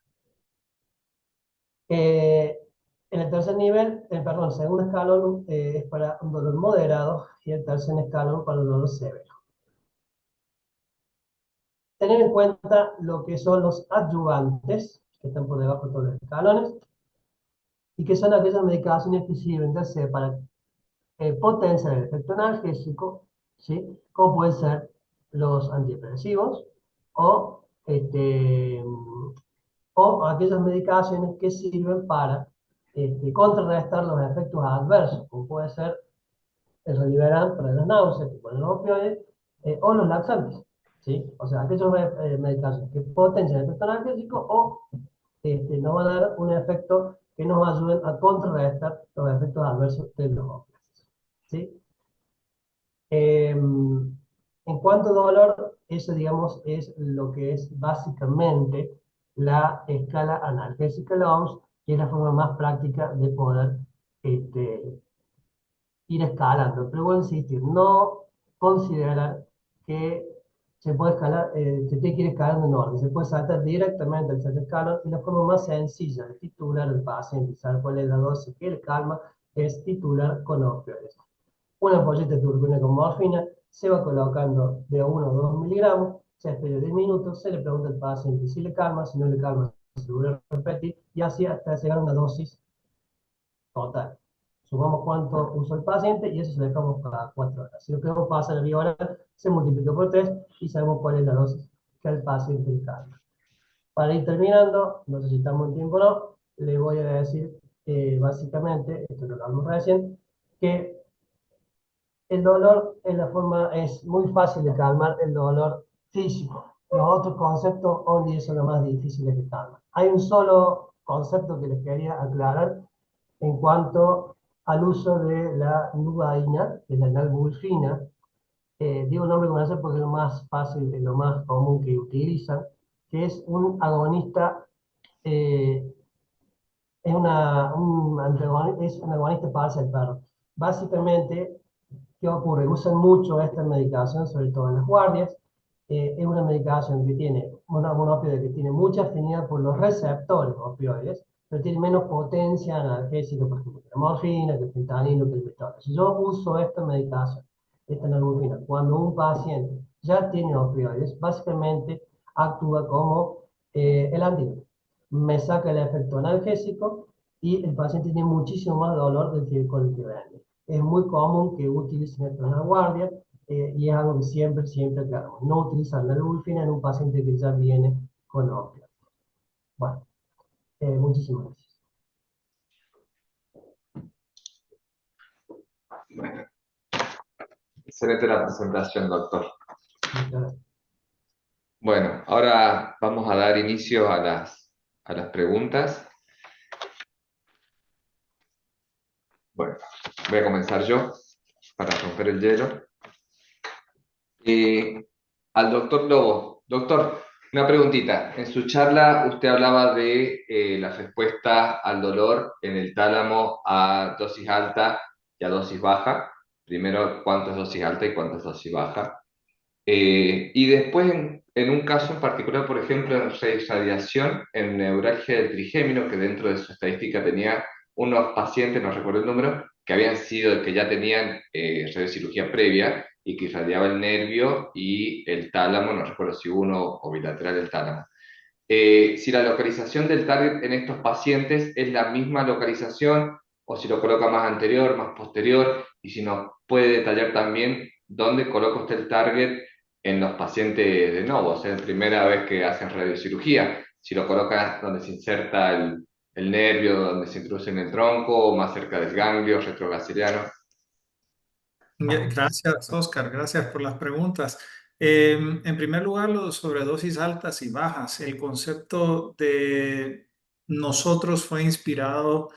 En el tercer nivel, perdón, el segundo escalón es para un dolor moderado y el tercer escalón para un dolor severo. Tener en cuenta lo que son los adyuvantes, que están por debajo de todos los escalones, y que son aquellas medicaciones que sirven ya sea para potenciar el efecto analgésico, ¿sí?, como puede ser los antidepresivos o, o aquellas medicaciones que sirven para contrarrestar los efectos adversos, como puede ser el Reliberan para las náuseas, que ponen los opioides, o los laxantes, ¿sí? O sea, aquellos medicaciones que potencian el efecto analgésico o nos van a dar un efecto que nos ayuden a contrarrestar los efectos adversos de los opioides, ¿sí? En cuanto a dolor, eso, digamos, es lo que es básicamente la escala analgésica de la OMS, que es la forma más práctica de poder este, ir escalando. Pero voy a insistir, no considerar que se puede escalar, se tiene que ir escalando en orden. Se puede saltar directamente al tercer escalón y la forma más sencilla de titular al paciente y saber cuál es la dosis que le calma es titular con opioides. Una ampolleta de turbina con morfina se va colocando de 1 a 2 miligramos, se espera 10 minutos, se le pregunta al paciente si le calma, si no le calma, se vuelve a repetir y así hasta llegar a una dosis total. Sumamos cuánto usó el paciente y eso se lo dejamos cada 4 horas. Si lo queremos pasar a vía oral, se multiplica por 3 y sabemos cuál es la dosis que al paciente le calma. Para ir terminando, no sé si estamos en tiempo o no, le voy a decir básicamente, esto lo hablamos recién, que el dolor es muy fácil de calmar el dolor físico. Los otros conceptos, hoy son los más difíciles de calmar. Hay un solo concepto que les quería aclarar en cuanto al uso de la nubaína, que es la nalbulfina. Digo el nombre comercial porque es lo más fácil, es lo más común que utilizan, que es un agonista, eh, es un agonista parcial, perdón. Básicamente, ¿qué ocurre? Usan mucho esta medicación, sobre todo en las guardias. Es una medicación que tiene, un opioide que tiene mucha afinidad por los receptores opioides, pero tiene menos potencia analgésica, por ejemplo, que la morfina, que el fentanilo, que el metadona. Si yo uso esta medicación, esta nalbuphina, cuando un paciente ya tiene opioides, básicamente actúa como el antídoto. Me saca el efecto analgésico y el paciente tiene muchísimo más dolor del que con el que vende. Es muy común que utilicen esto en la guardia y es algo que siempre, siempre aclaramos. No utilizar la nalbuphina en un paciente que ya viene con opio. Bueno, muchísimas gracias. Bueno, excelente la presentación, doctor. Muchas gracias. Bueno, ahora vamos a dar inicio a las preguntas. Bueno, voy a comenzar yo para romper el hielo. Al doctor Lobo. Doctor, una preguntita. En su charla usted hablaba de la respuesta al dolor en el tálamo a dosis alta y a dosis baja. Primero, cuánto es dosis alta y cuánto es dosis baja. Y después, en un caso en particular, por ejemplo, en radiación, en neuralgia del trigémino, que dentro de su estadística tenía unos pacientes, no recuerdo el número, que ya tenían radiocirugía previa y que irradiaba el nervio y el tálamo, no recuerdo si uno o bilateral el tálamo. Si la localización del target en estos pacientes es la misma localización o si lo coloca más anterior, más posterior, y si nos puede detallar también dónde coloca usted el target en los pacientes de novo, o sea, en primera vez que hacen radiocirugía, si lo coloca donde se inserta el nervio, donde se introduce en el tronco, o más cerca del ganglio retrogastriano. Gracias, Oscar. Gracias por las preguntas. En primer lugar, lo de sobredosis altas y bajas. El concepto de nosotros fue inspirado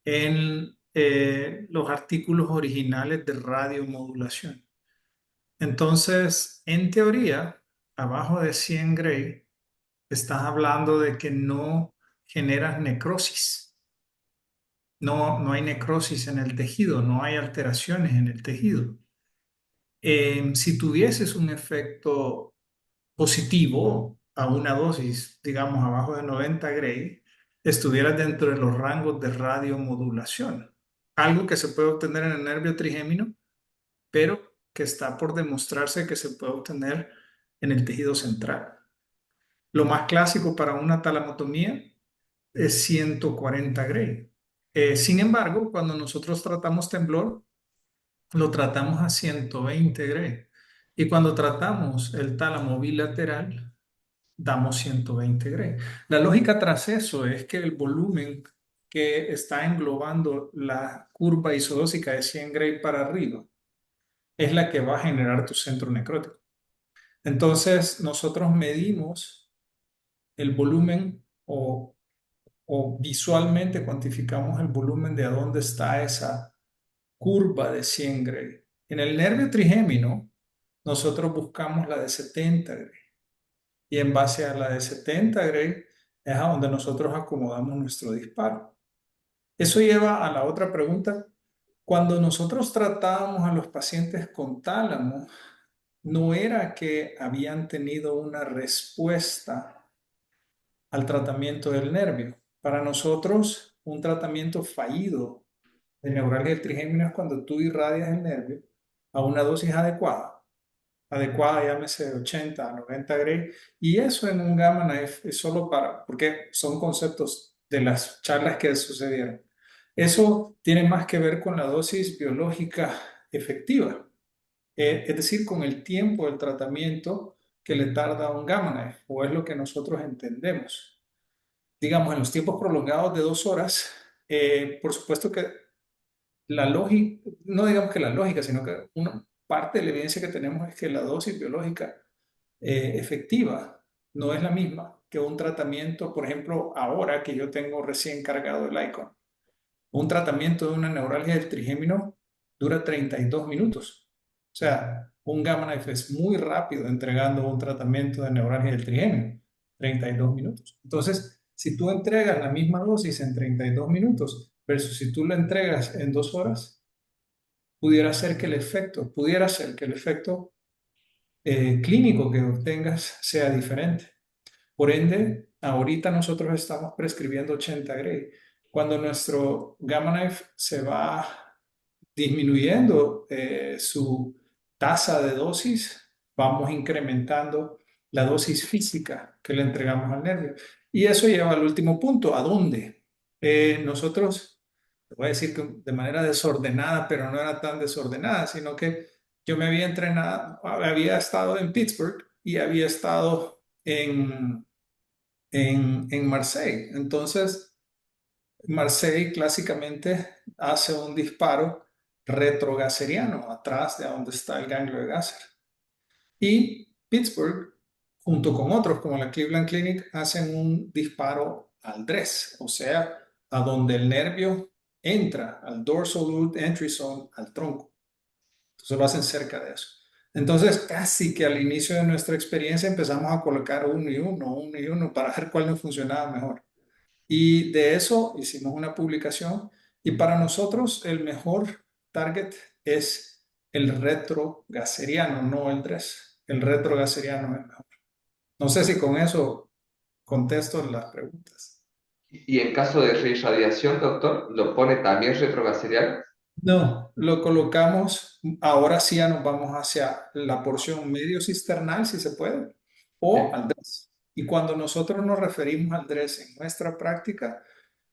en los artículos originales de radiomodulación. Entonces, en teoría, abajo de 100 Gray, estás hablando de que no generas necrosis. No hay necrosis en el tejido, no hay alteraciones en el tejido. Si tuvieses un efecto positivo a una dosis, digamos, abajo de 90 Gray, estuvieras dentro de los rangos de radiomodulación. Algo que se puede obtener en el nervio trigémino, pero que está por demostrarse que se puede obtener en el tejido central. Lo más clásico para una talamotomía es 140 Gray. Sin embargo, cuando nosotros tratamos temblor, lo tratamos a 120 Gray. Y cuando tratamos el tálamo bilateral, damos 120 Gray. La lógica tras eso es que el volumen que está englobando la curva isodósica de 100 Gray para arriba es la que va a generar tu centro necrótico. Entonces, nosotros medimos el volumen o visualmente cuantificamos el volumen de a dónde está esa curva de 100 Gray. En el nervio trigémino, nosotros buscamos la de 70 Gray. Y en base a la de 70 Gray es a donde nosotros acomodamos nuestro disparo. Eso lleva a la otra pregunta. Cuando nosotros tratábamos a los pacientes con tálamo, no era que habían tenido una respuesta al tratamiento del nervio. Para nosotros, un tratamiento fallido de neuralgia del trigémino es cuando tú irradias el nervio a una dosis adecuada, llámese 80 a 90 Gray, y eso en un Gamma Knife es solo porque son conceptos de las charlas que sucedieron. Eso tiene más que ver con la dosis biológica efectiva, es decir, con el tiempo del tratamiento que le tarda a un Gamma Knife, o es lo que nosotros entendemos. Digamos, en los tiempos prolongados de 2 horas, por supuesto que la lógica, no digamos que la lógica, sino que una parte de la evidencia que tenemos es que la dosis biológica efectiva no es la misma que un tratamiento, por ejemplo, ahora que yo tengo recién cargado el Icon. Un tratamiento de una neuralgia del trigémino dura 32 minutos. O sea, un Gamma Knife es muy rápido entregando un tratamiento de neuralgia del trigémino, 32 minutos. Entonces, si tú entregas la misma dosis en 32 minutos versus si tú la entregas en 2 horas, pudiera ser que el efecto clínico que obtengas sea diferente. Por ende, ahorita nosotros estamos prescribiendo 80 Gray. Cuando nuestro Gamma Knife se va disminuyendo su tasa de dosis, vamos incrementando la dosis física que le entregamos al nervio. Y eso lleva al último punto, ¿a dónde? Nosotros, te voy a decir que de manera desordenada, pero no era tan desordenada, sino que yo me había entrenado, había estado en Pittsburgh y había estado en Marseille. Entonces, Marseille clásicamente hace un disparo retrogaseriano atrás de donde está el ganglio de Gasser. Y Pittsburgh, junto con otros como la Cleveland Clinic, hacen un disparo al DRES, o sea, a donde el nervio entra al dorsal root entry zone, al tronco. Entonces lo hacen cerca de eso. Entonces, casi que al inicio de nuestra experiencia empezamos a colocar uno y uno para ver cuál nos funcionaba mejor. Y de eso hicimos una publicación y para nosotros el mejor target es el retrogaseriano, no el DRES. El retrogaseriano es mejor. No sé si con eso contesto las preguntas. Y en caso de reirradiación, doctor, ¿lo pone también retrogaserial? No, lo colocamos, ahora sí ya nos vamos hacia la porción medio cisternal, si se puede, o al DRES. Y cuando nosotros nos referimos al DRES en nuestra práctica,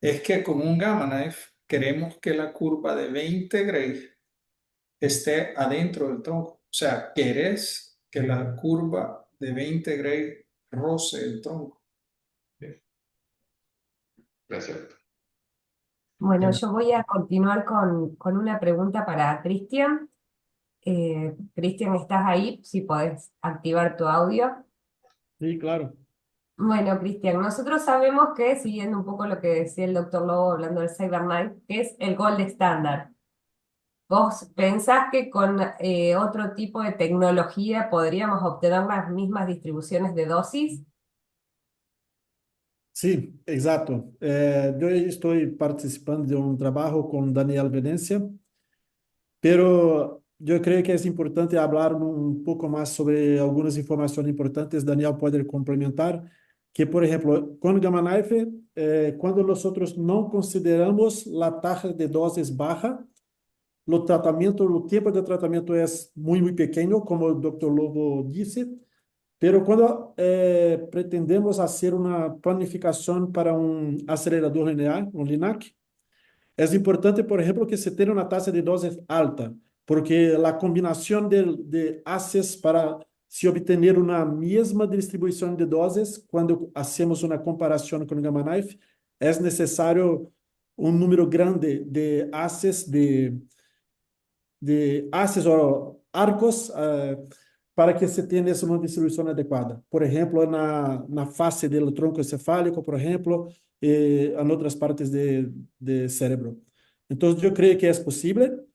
es que con un Gamma Knife queremos que la curva de 20 Gray esté adentro del tronco. O sea, querés que la curva de 20 Gray roce el tronco. Gracias. Bueno, yo voy a continuar con una pregunta para Cristian. Cristian, ¿estás ahí? Si podés activar tu audio. Sí, claro. Bueno, Cristian, nosotros sabemos que, siguiendo un poco lo que decía el doctor Lobo hablando del CyberKnife, que es el gold estándar. ¿Vos pensás que con otro tipo de tecnología podríamos obtener las mismas distribuciones de dosis? Sí, exacto. Yo estoy participando de un trabajo con Daniel Venecia, pero yo creo que es importante hablar un poco más sobre algunas informaciones importantes. Daniel puede complementar que, por ejemplo, con Gamma Knife, cuando nosotros no consideramos la tasa de dosis baja, el tiempo de tratamiento es muy, muy pequeño, como el doctor Lobo dice, pero cuando pretendemos hacer una planificación para un acelerador lineal, un LINAC, es importante, por ejemplo, que se tenga una tasa de dosis alta, porque la combinación de ACEs para se obtener una misma distribución de dosis, cuando hacemos una comparación con Gamma Knife, es necesario un número grande de ACEs, de haces o arcos para que se tenha uma distribuição adequada. Por exemplo, na face do tronco encefálico, por exemplo, em outras partes de cérebro. Então, eu creio que é possível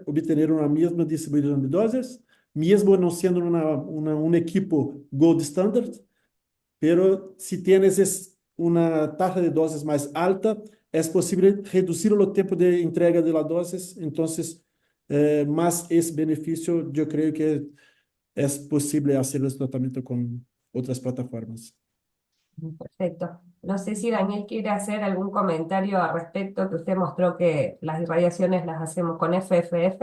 obter uma mesma distribuição de doses, mesmo não sendo um equipo gold standard, pero si tienes una tasa de dosis más alta, es posible reducir el tiempo de entrega de las dosis, entonces más es beneficio, yo creo que es posible hacer el tratamiento con otras plataformas. Perfecto. No sé si Daniel quiere hacer algún comentario al respecto, que usted mostró que las irradiaciones las hacemos con FFF.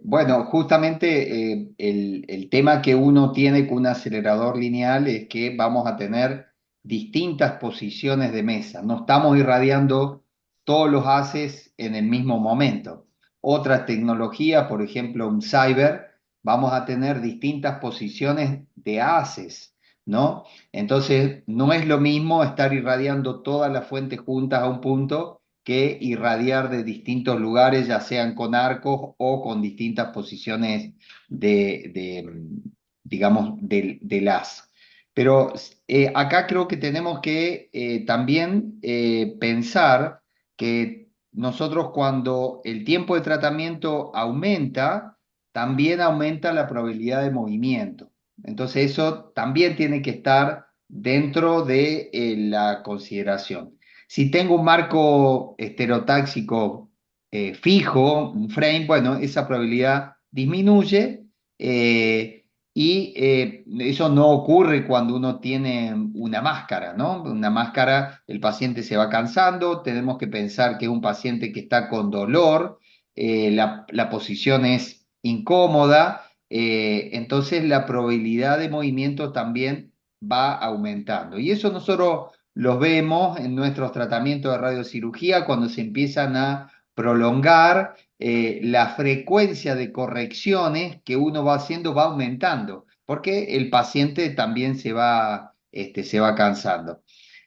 Bueno, justamente el tema que uno tiene con un acelerador lineal es que vamos a tener distintas posiciones de mesa. No estamos irradiando todos los haces en el mismo momento. Otras tecnologías, por ejemplo, un cyber, vamos a tener distintas posiciones de haces, ¿no? Entonces, no es lo mismo estar irradiando todas las fuentes juntas a un punto que irradiar de distintos lugares, ya sean con arcos o con distintas posiciones digamos, del haz. Pero acá creo que tenemos que también pensar que nosotros cuando el tiempo de tratamiento aumenta, también aumenta la probabilidad de movimiento. Entonces eso también tiene que estar dentro de la consideración. Si tengo un marco estereotáxico fijo, un frame, bueno, esa probabilidad disminuye y eso no ocurre cuando uno tiene una máscara, ¿no? Una máscara, el paciente se va cansando, tenemos que pensar que es un paciente que está con dolor, la posición es incómoda, entonces la probabilidad de movimiento también va aumentando. Y eso nosotros los vemos en nuestros tratamientos de radiocirugía cuando se empiezan a prolongar, la frecuencia de correcciones que uno va haciendo va aumentando, porque el paciente también se va cansando.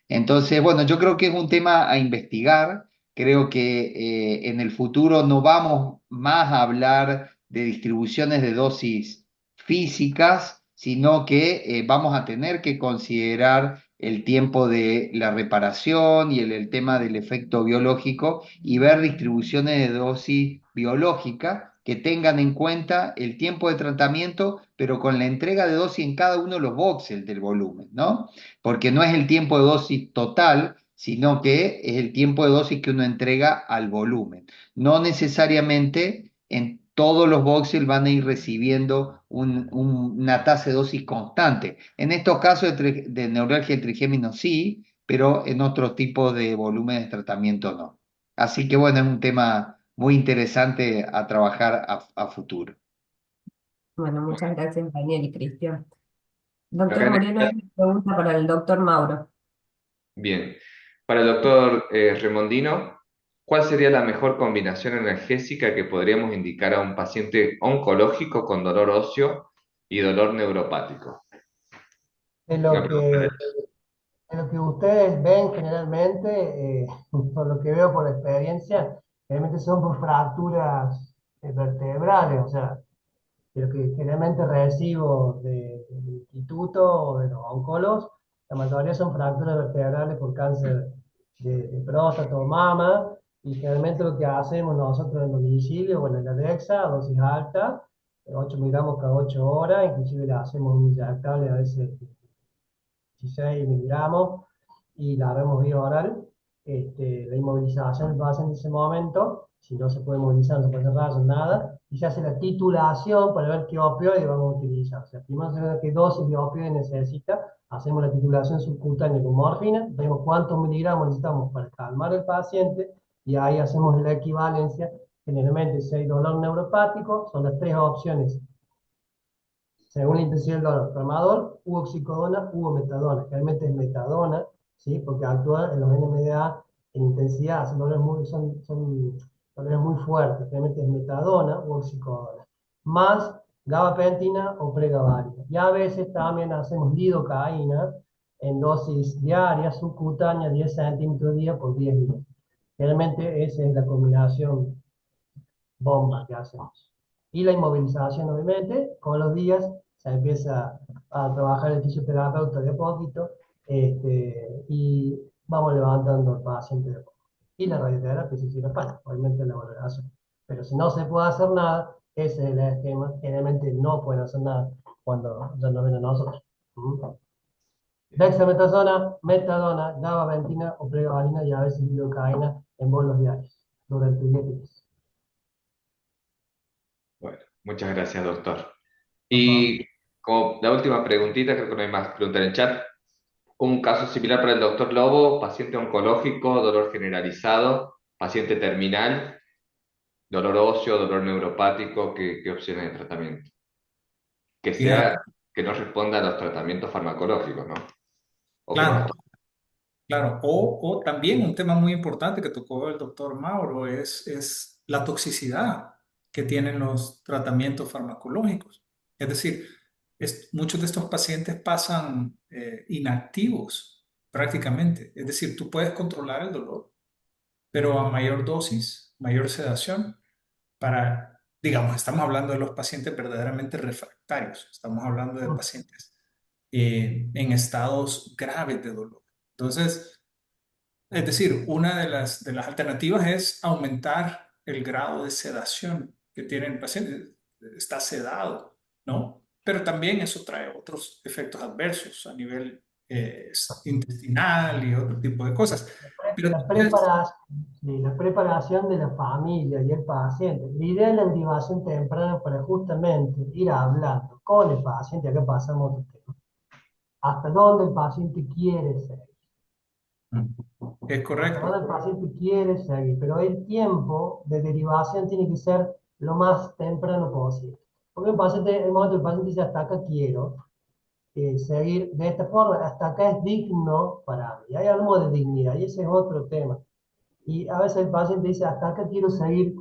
Entonces, bueno, yo creo que es un tema a investigar. Creo que en el futuro no vamos más a hablar de distribuciones de dosis físicas, sino que vamos a tener que considerar el tiempo de la reparación y el tema del efecto biológico y ver distribuciones de dosis biológica que tengan en cuenta el tiempo de tratamiento, pero con la entrega de dosis en cada uno de los voxels del volumen, ¿no? Porque no es el tiempo de dosis total, sino que es el tiempo de dosis que uno entrega al volumen. No necesariamente en todos los voxels van a ir recibiendo una tasa de dosis constante. En estos casos de neuralgia trigémino sí, pero en otros tipos de volúmenes de tratamiento no. Así que bueno, es un tema muy interesante a trabajar a futuro. Bueno, muchas gracias, Daniel y Cristian. Doctor Acá Moreno, hay una pregunta para el doctor Mauro. bien. Para el doctor Remondino, ¿cuál sería la mejor combinación analgésica que podríamos indicar a un paciente oncológico con dolor óseo y dolor neuropático? De Una lo pregunta. de lo que ustedes ven generalmente, por lo que veo por experiencia, realmente son por fracturas vertebrales, o sea, de lo que generalmente recibo del instituto o de los oncólogos, la mayoría son fracturas vertebrales por cáncer de próstata o mama, y generalmente lo que hacemos nosotros en domicilio, bueno, en la DEXA, a dosis alta, 8 miligramos cada 8 horas, inclusive le hacemos un inyectable a veces 16 miligramos, y la vemos vía oral. La inmovilización lo hace en ese momento, si no se puede movilizar, no se puede hacer rayos, nada, y se hace la titulación para ver qué opioide vamos a utilizar. O sea, primero se ve qué dosis de opioide necesita, hacemos la titulación subcutánea con morfina, vemos cuántos miligramos necesitamos para calmar al paciente, y ahí hacemos la equivalencia. Generalmente, si hay dolor neuropático, son las tres opciones según la intensidad del dolor: tramador, u oxicodona, u metadona. Realmente es metadona, ¿sí? Porque actúa en los NMDA en intensidad, son dolores muy fuertes, realmente es metadona o oxicodona, más gabapentina o pregabalina. Y a veces también hacemos lidocaína en dosis diarias, subcutánea, 10 centímetros día por 10 días. Realmente esa es la combinación bomba que hacemos. Y la inmovilización, obviamente, con los días se empieza a trabajar el fisioterapeuta de a poquito, y vamos levantando al paciente de a poco. Y la radioterapia sí sirve para, obviamente la valoración. Pero si no se puede hacer nada, ese es el esquema. Generalmente no pueden hacer nada cuando ya no ven a nosotros. ¿Mm? Dexametasona, metadona, gabapentina o pregabalina y a veces lidocaína en bolos diarios durante 10 días. Bueno, muchas gracias, doctor. Por favor. Y como la última preguntita, creo que no hay más preguntas en el chat. Un caso similar para el doctor Lobo, paciente oncológico, dolor generalizado, paciente terminal, dolor óseo, dolor neuropático, ¿qué opciones de tratamiento? Que Fíjate, sea, que no responda a los tratamientos farmacológicos, ¿no? O que no los claro, claro. O también un tema muy importante que tocó el doctor Mauro es la toxicidad que tienen los tratamientos farmacológicos. Es decir, muchos de estos pacientes pasan inactivos prácticamente. Es decir, tú puedes controlar el dolor, pero a mayor dosis, mayor sedación, digamos, estamos hablando de los pacientes verdaderamente refractarios, estamos hablando de pacientes en estados graves de dolor. Entonces, es decir, una de las alternativas es aumentar el grado de sedación que tiene el paciente. Está sedado, ¿no? Pero también eso trae otros efectos adversos a nivel intestinal y otro tipo de cosas. Pero La preparación, sí, la preparación de la familia y el paciente. La idea es la derivación temprana para justamente ir hablando con el paciente, acá pasamos otro tema, hasta dónde el paciente quiere ser. es Hasta dónde correcto. el paciente quiere seguir, pero el tiempo de derivación tiene que ser lo más temprano posible. Porque el momento el paciente dice hasta acá quiero seguir de esta forma, hasta acá es digno para mí. Hay algo de dignidad y ese es otro tema. Y a veces el paciente dice, hasta acá quiero seguir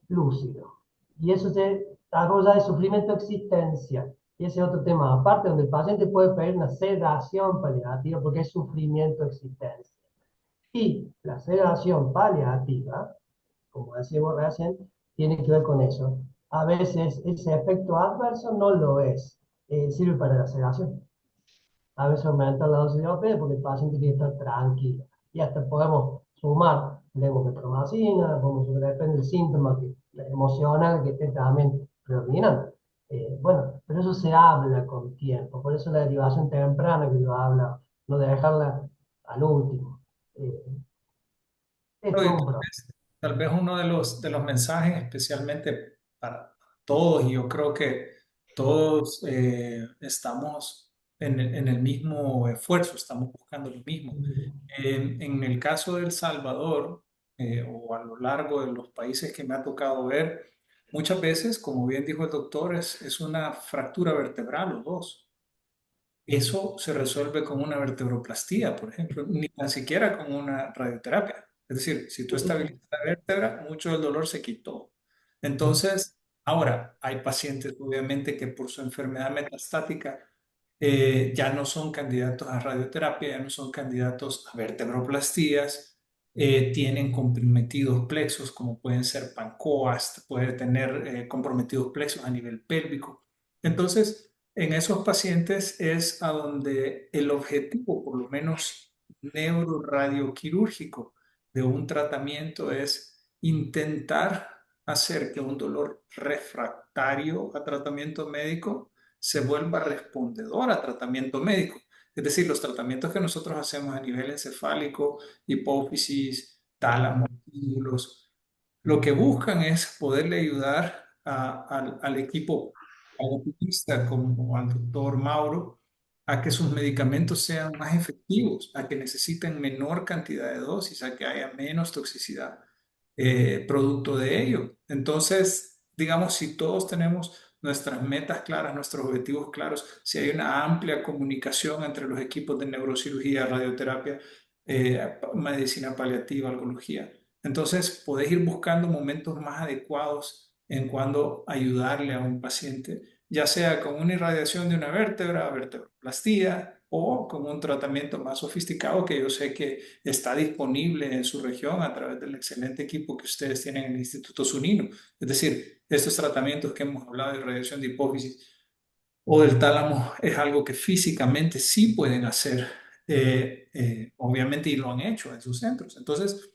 lúcido. Y eso se arrolla de sufrimiento existencial. Y ese es otro tema aparte, donde el paciente puede pedir una sedación paliativa porque es sufrimiento existencial. Y la sedación paliativa, como decíamos recién, tiene que ver con eso. A veces ese efecto adverso no lo es. Sirve para la sedación. A veces aumenta la dosis de OP porque el paciente quiere estar tranquilo. Y hasta podemos sumar levometromacina, depende del síntoma emocional que esté también predominante. Bueno, pero eso se habla con tiempo. Por eso la derivación temprana que yo habla, no de dejarla al último. Eh, es No, y todo un proceso. tal vez uno de los mensajes, especialmente para todos, y yo creo que todos estamos en el mismo esfuerzo, estamos buscando lo mismo. En el caso de El Salvador, o a lo largo de los países que me ha tocado ver, muchas veces, como bien dijo el doctor, es una fractura vertebral o dos. Eso se resuelve con una vertebroplastía, por ejemplo, ni tan siquiera con una radioterapia. Es decir, si tú estabilizas la vértebra, mucho del dolor se quitó. Entonces, ahora hay pacientes, obviamente, que por su enfermedad metastática ya no son candidatos a radioterapia, ya no son candidatos a vertebroplastías, tienen comprometidos plexos, como pueden ser pancoast, puede tener comprometidos plexos a nivel pélvico. Entonces, en esos pacientes es a donde el objetivo, por lo menos neuroradioquirúrgico, de un tratamiento es intentar hacer que un dolor refractario a tratamiento médico se vuelva respondedor a tratamiento médico. Es decir, los tratamientos que nosotros hacemos a nivel encefálico, hipófisis, tálamo, ímbulos, lo que buscan es poderle ayudar al equipo alopecista como al doctor Mauro a que sus medicamentos sean más efectivos, a que necesiten menor cantidad de dosis, a que haya menos toxicidad producto de ello. Entonces, digamos, si todos tenemos nuestras metas claras, nuestros objetivos claros, si hay una amplia comunicación entre los equipos de neurocirugía, radioterapia, medicina paliativa, oncología, Entonces, podés ir buscando momentos más adecuados en cuando ayudarle a un paciente, ya sea con una irradiación de una vértebra, vertebroplastía, o con un tratamiento más sofisticado que yo sé que está disponible en su región a través del excelente equipo que ustedes tienen en el Instituto Zunino. Es decir, estos tratamientos que hemos hablado de irradiación de hipófisis o del tálamo es algo que físicamente sí pueden hacer, obviamente, y lo han hecho en sus centros. Entonces,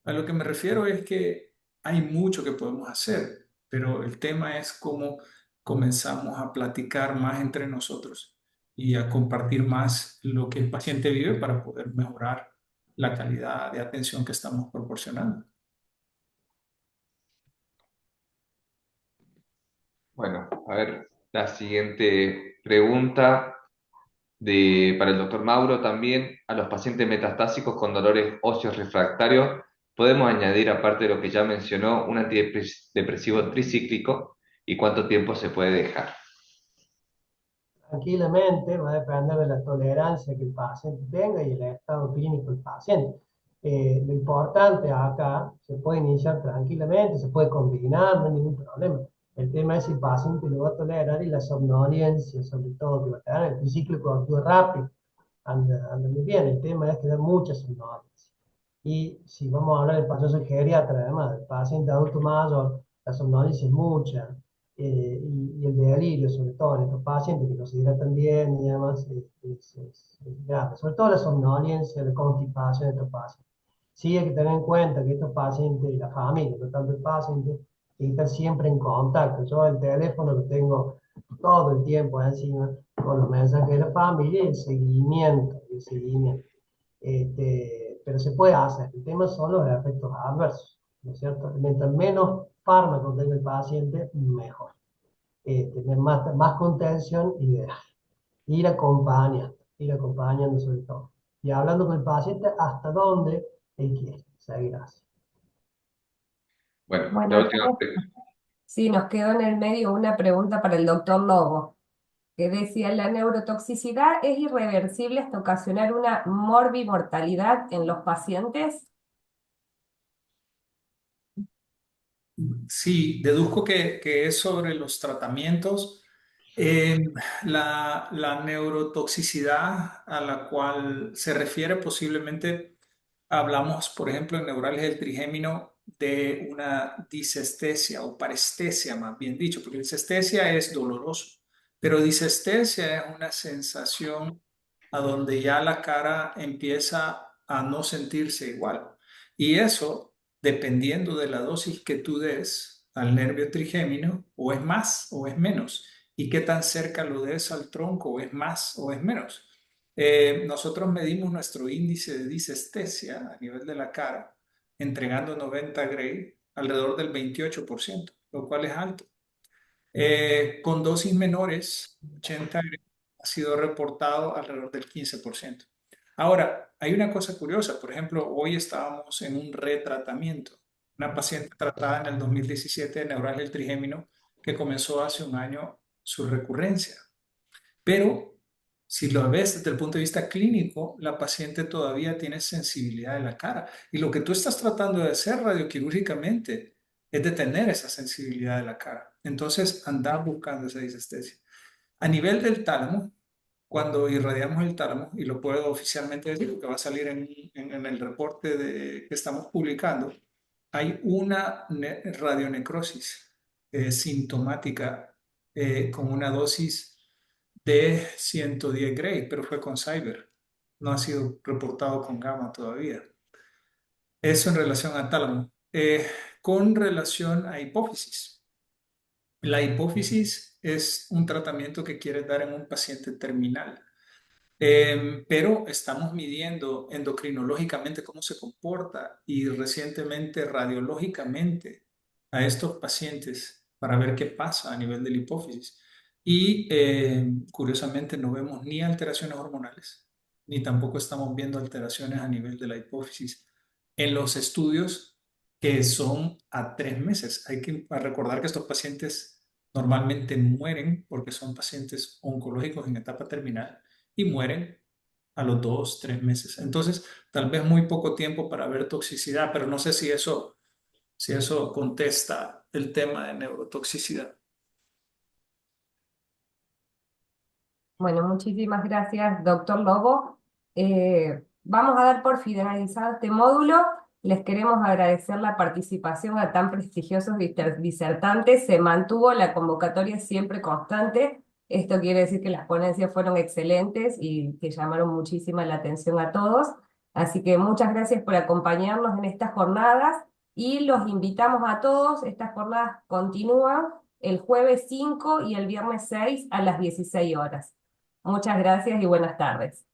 a lo que me refiero es que hay mucho que podemos hacer, pero el tema es cómo comenzamos a platicar más entre nosotros y a compartir más lo que el paciente vive para poder mejorar la calidad de atención que estamos proporcionando. Bueno, a ver, la siguiente pregunta para el doctor Mauro también. A los pacientes metastásicos con dolores óseos refractarios, podemos añadir, aparte de lo que ya mencionó, un antidepresivo tricíclico y cuánto tiempo se puede dejar. Tranquilamente, va a depender de la tolerancia que el paciente tenga y el estado clínico del paciente. Lo importante acá, se puede iniciar tranquilamente, se puede combinar, no hay ningún problema. El tema es si el paciente lo va a tolerar y la somnolencia, sobre todo, que va a tener. El tricíclico actúa rápido, anda muy bien. El tema es que da mucha somnolencia. Y si vamos a hablar del paciente geriatra, además del paciente adulto mayor, la somnolencia es mucha, y el delirio, sobre todo en estos pacientes que no se hidratan bien y demás, es grave. Sobre todo la somnolencia, la constipación de estos pacientes. Sí hay que tener en cuenta que estos pacientes y la familia, no tanto el paciente, tienen que estar siempre en contacto. Yo el teléfono lo tengo todo el tiempo encima con los mensajes de la familia y el seguimiento, el seguimiento. Pero se puede hacer. El tema son los efectos adversos, ¿no es cierto? Mientras menos fármaco tenga el paciente, mejor. Tener más contención ideal. Ir acompañando sobre todo. Y hablando con el paciente hasta dónde él quiere seguir así. Bueno, la Bueno, última sí, nos quedó en el medio una pregunta para el doctor Lobo, que decía, ¿la neurotoxicidad es irreversible hasta ocasionar una morbimortalidad en los pacientes? Sí, deduzco que es sobre los tratamientos. La neurotoxicidad a la cual se refiere posiblemente hablamos, por ejemplo, en neurales del trigémino de una disestesia o parestesia, más bien dicho, porque disestesia es doloroso, pero disestesia es una sensación a donde ya la cara empieza a no sentirse igual. Y eso, dependiendo de la dosis que tú des al nervio trigémino, o es más o es menos, y qué tan cerca lo des al tronco, o es más o es menos. Nosotros medimos nuestro índice de disestesia a nivel de la cara, entregando 90 Gray alrededor del 28%, lo cual es alto. Con dosis menores, 80 Gray ha sido reportado alrededor del 15%. Ahora, hay una cosa curiosa. Por ejemplo, hoy estábamos en un retratamiento. Una paciente tratada en el 2017 de neuralgia del trigémino que comenzó hace un año su recurrencia. Pero si lo ves desde el punto de vista clínico, la paciente todavía tiene sensibilidad de la cara. Y lo que tú estás tratando de hacer radioquirúrgicamente es detener esa sensibilidad de la cara. Entonces, andar buscando esa disestesia. A nivel del tálamo, cuando irradiamos el tálamo, y lo puedo oficialmente decir porque va a salir en el reporte que estamos publicando, hay una radionecrosis sintomática con una dosis de 110 Gray, pero fue con Cyber. No ha sido reportado con gamma todavía. Eso en relación a tálamo. Con relación a hipófisis. La hipófisis es un tratamiento que quiere dar en un paciente terminal. Pero estamos midiendo endocrinológicamente cómo se comporta y recientemente radiológicamente a estos pacientes para ver qué pasa a nivel de la hipófisis. Y curiosamente no vemos ni alteraciones hormonales, ni tampoco estamos viendo alteraciones a nivel de la hipófisis en los estudios que son a 3 meses. Hay que recordar que estos pacientes normalmente mueren porque son pacientes oncológicos en etapa terminal y mueren a los 2, 3 meses. Entonces, tal vez muy poco tiempo para ver toxicidad, pero no sé si eso contesta el tema de neurotoxicidad. Bueno, muchísimas gracias, doctor Lobo. Vamos a dar por finalizado este módulo. Les queremos agradecer la participación a tan prestigiosos disertantes. Se mantuvo la convocatoria siempre constante. Esto quiere decir que las ponencias fueron excelentes y que llamaron muchísima la atención a todos. Así que muchas gracias por acompañarnos en estas jornadas y los invitamos a todos. Estas jornadas continúan el jueves 5 y el viernes 6 a las 16 horas. Muchas gracias y buenas tardes.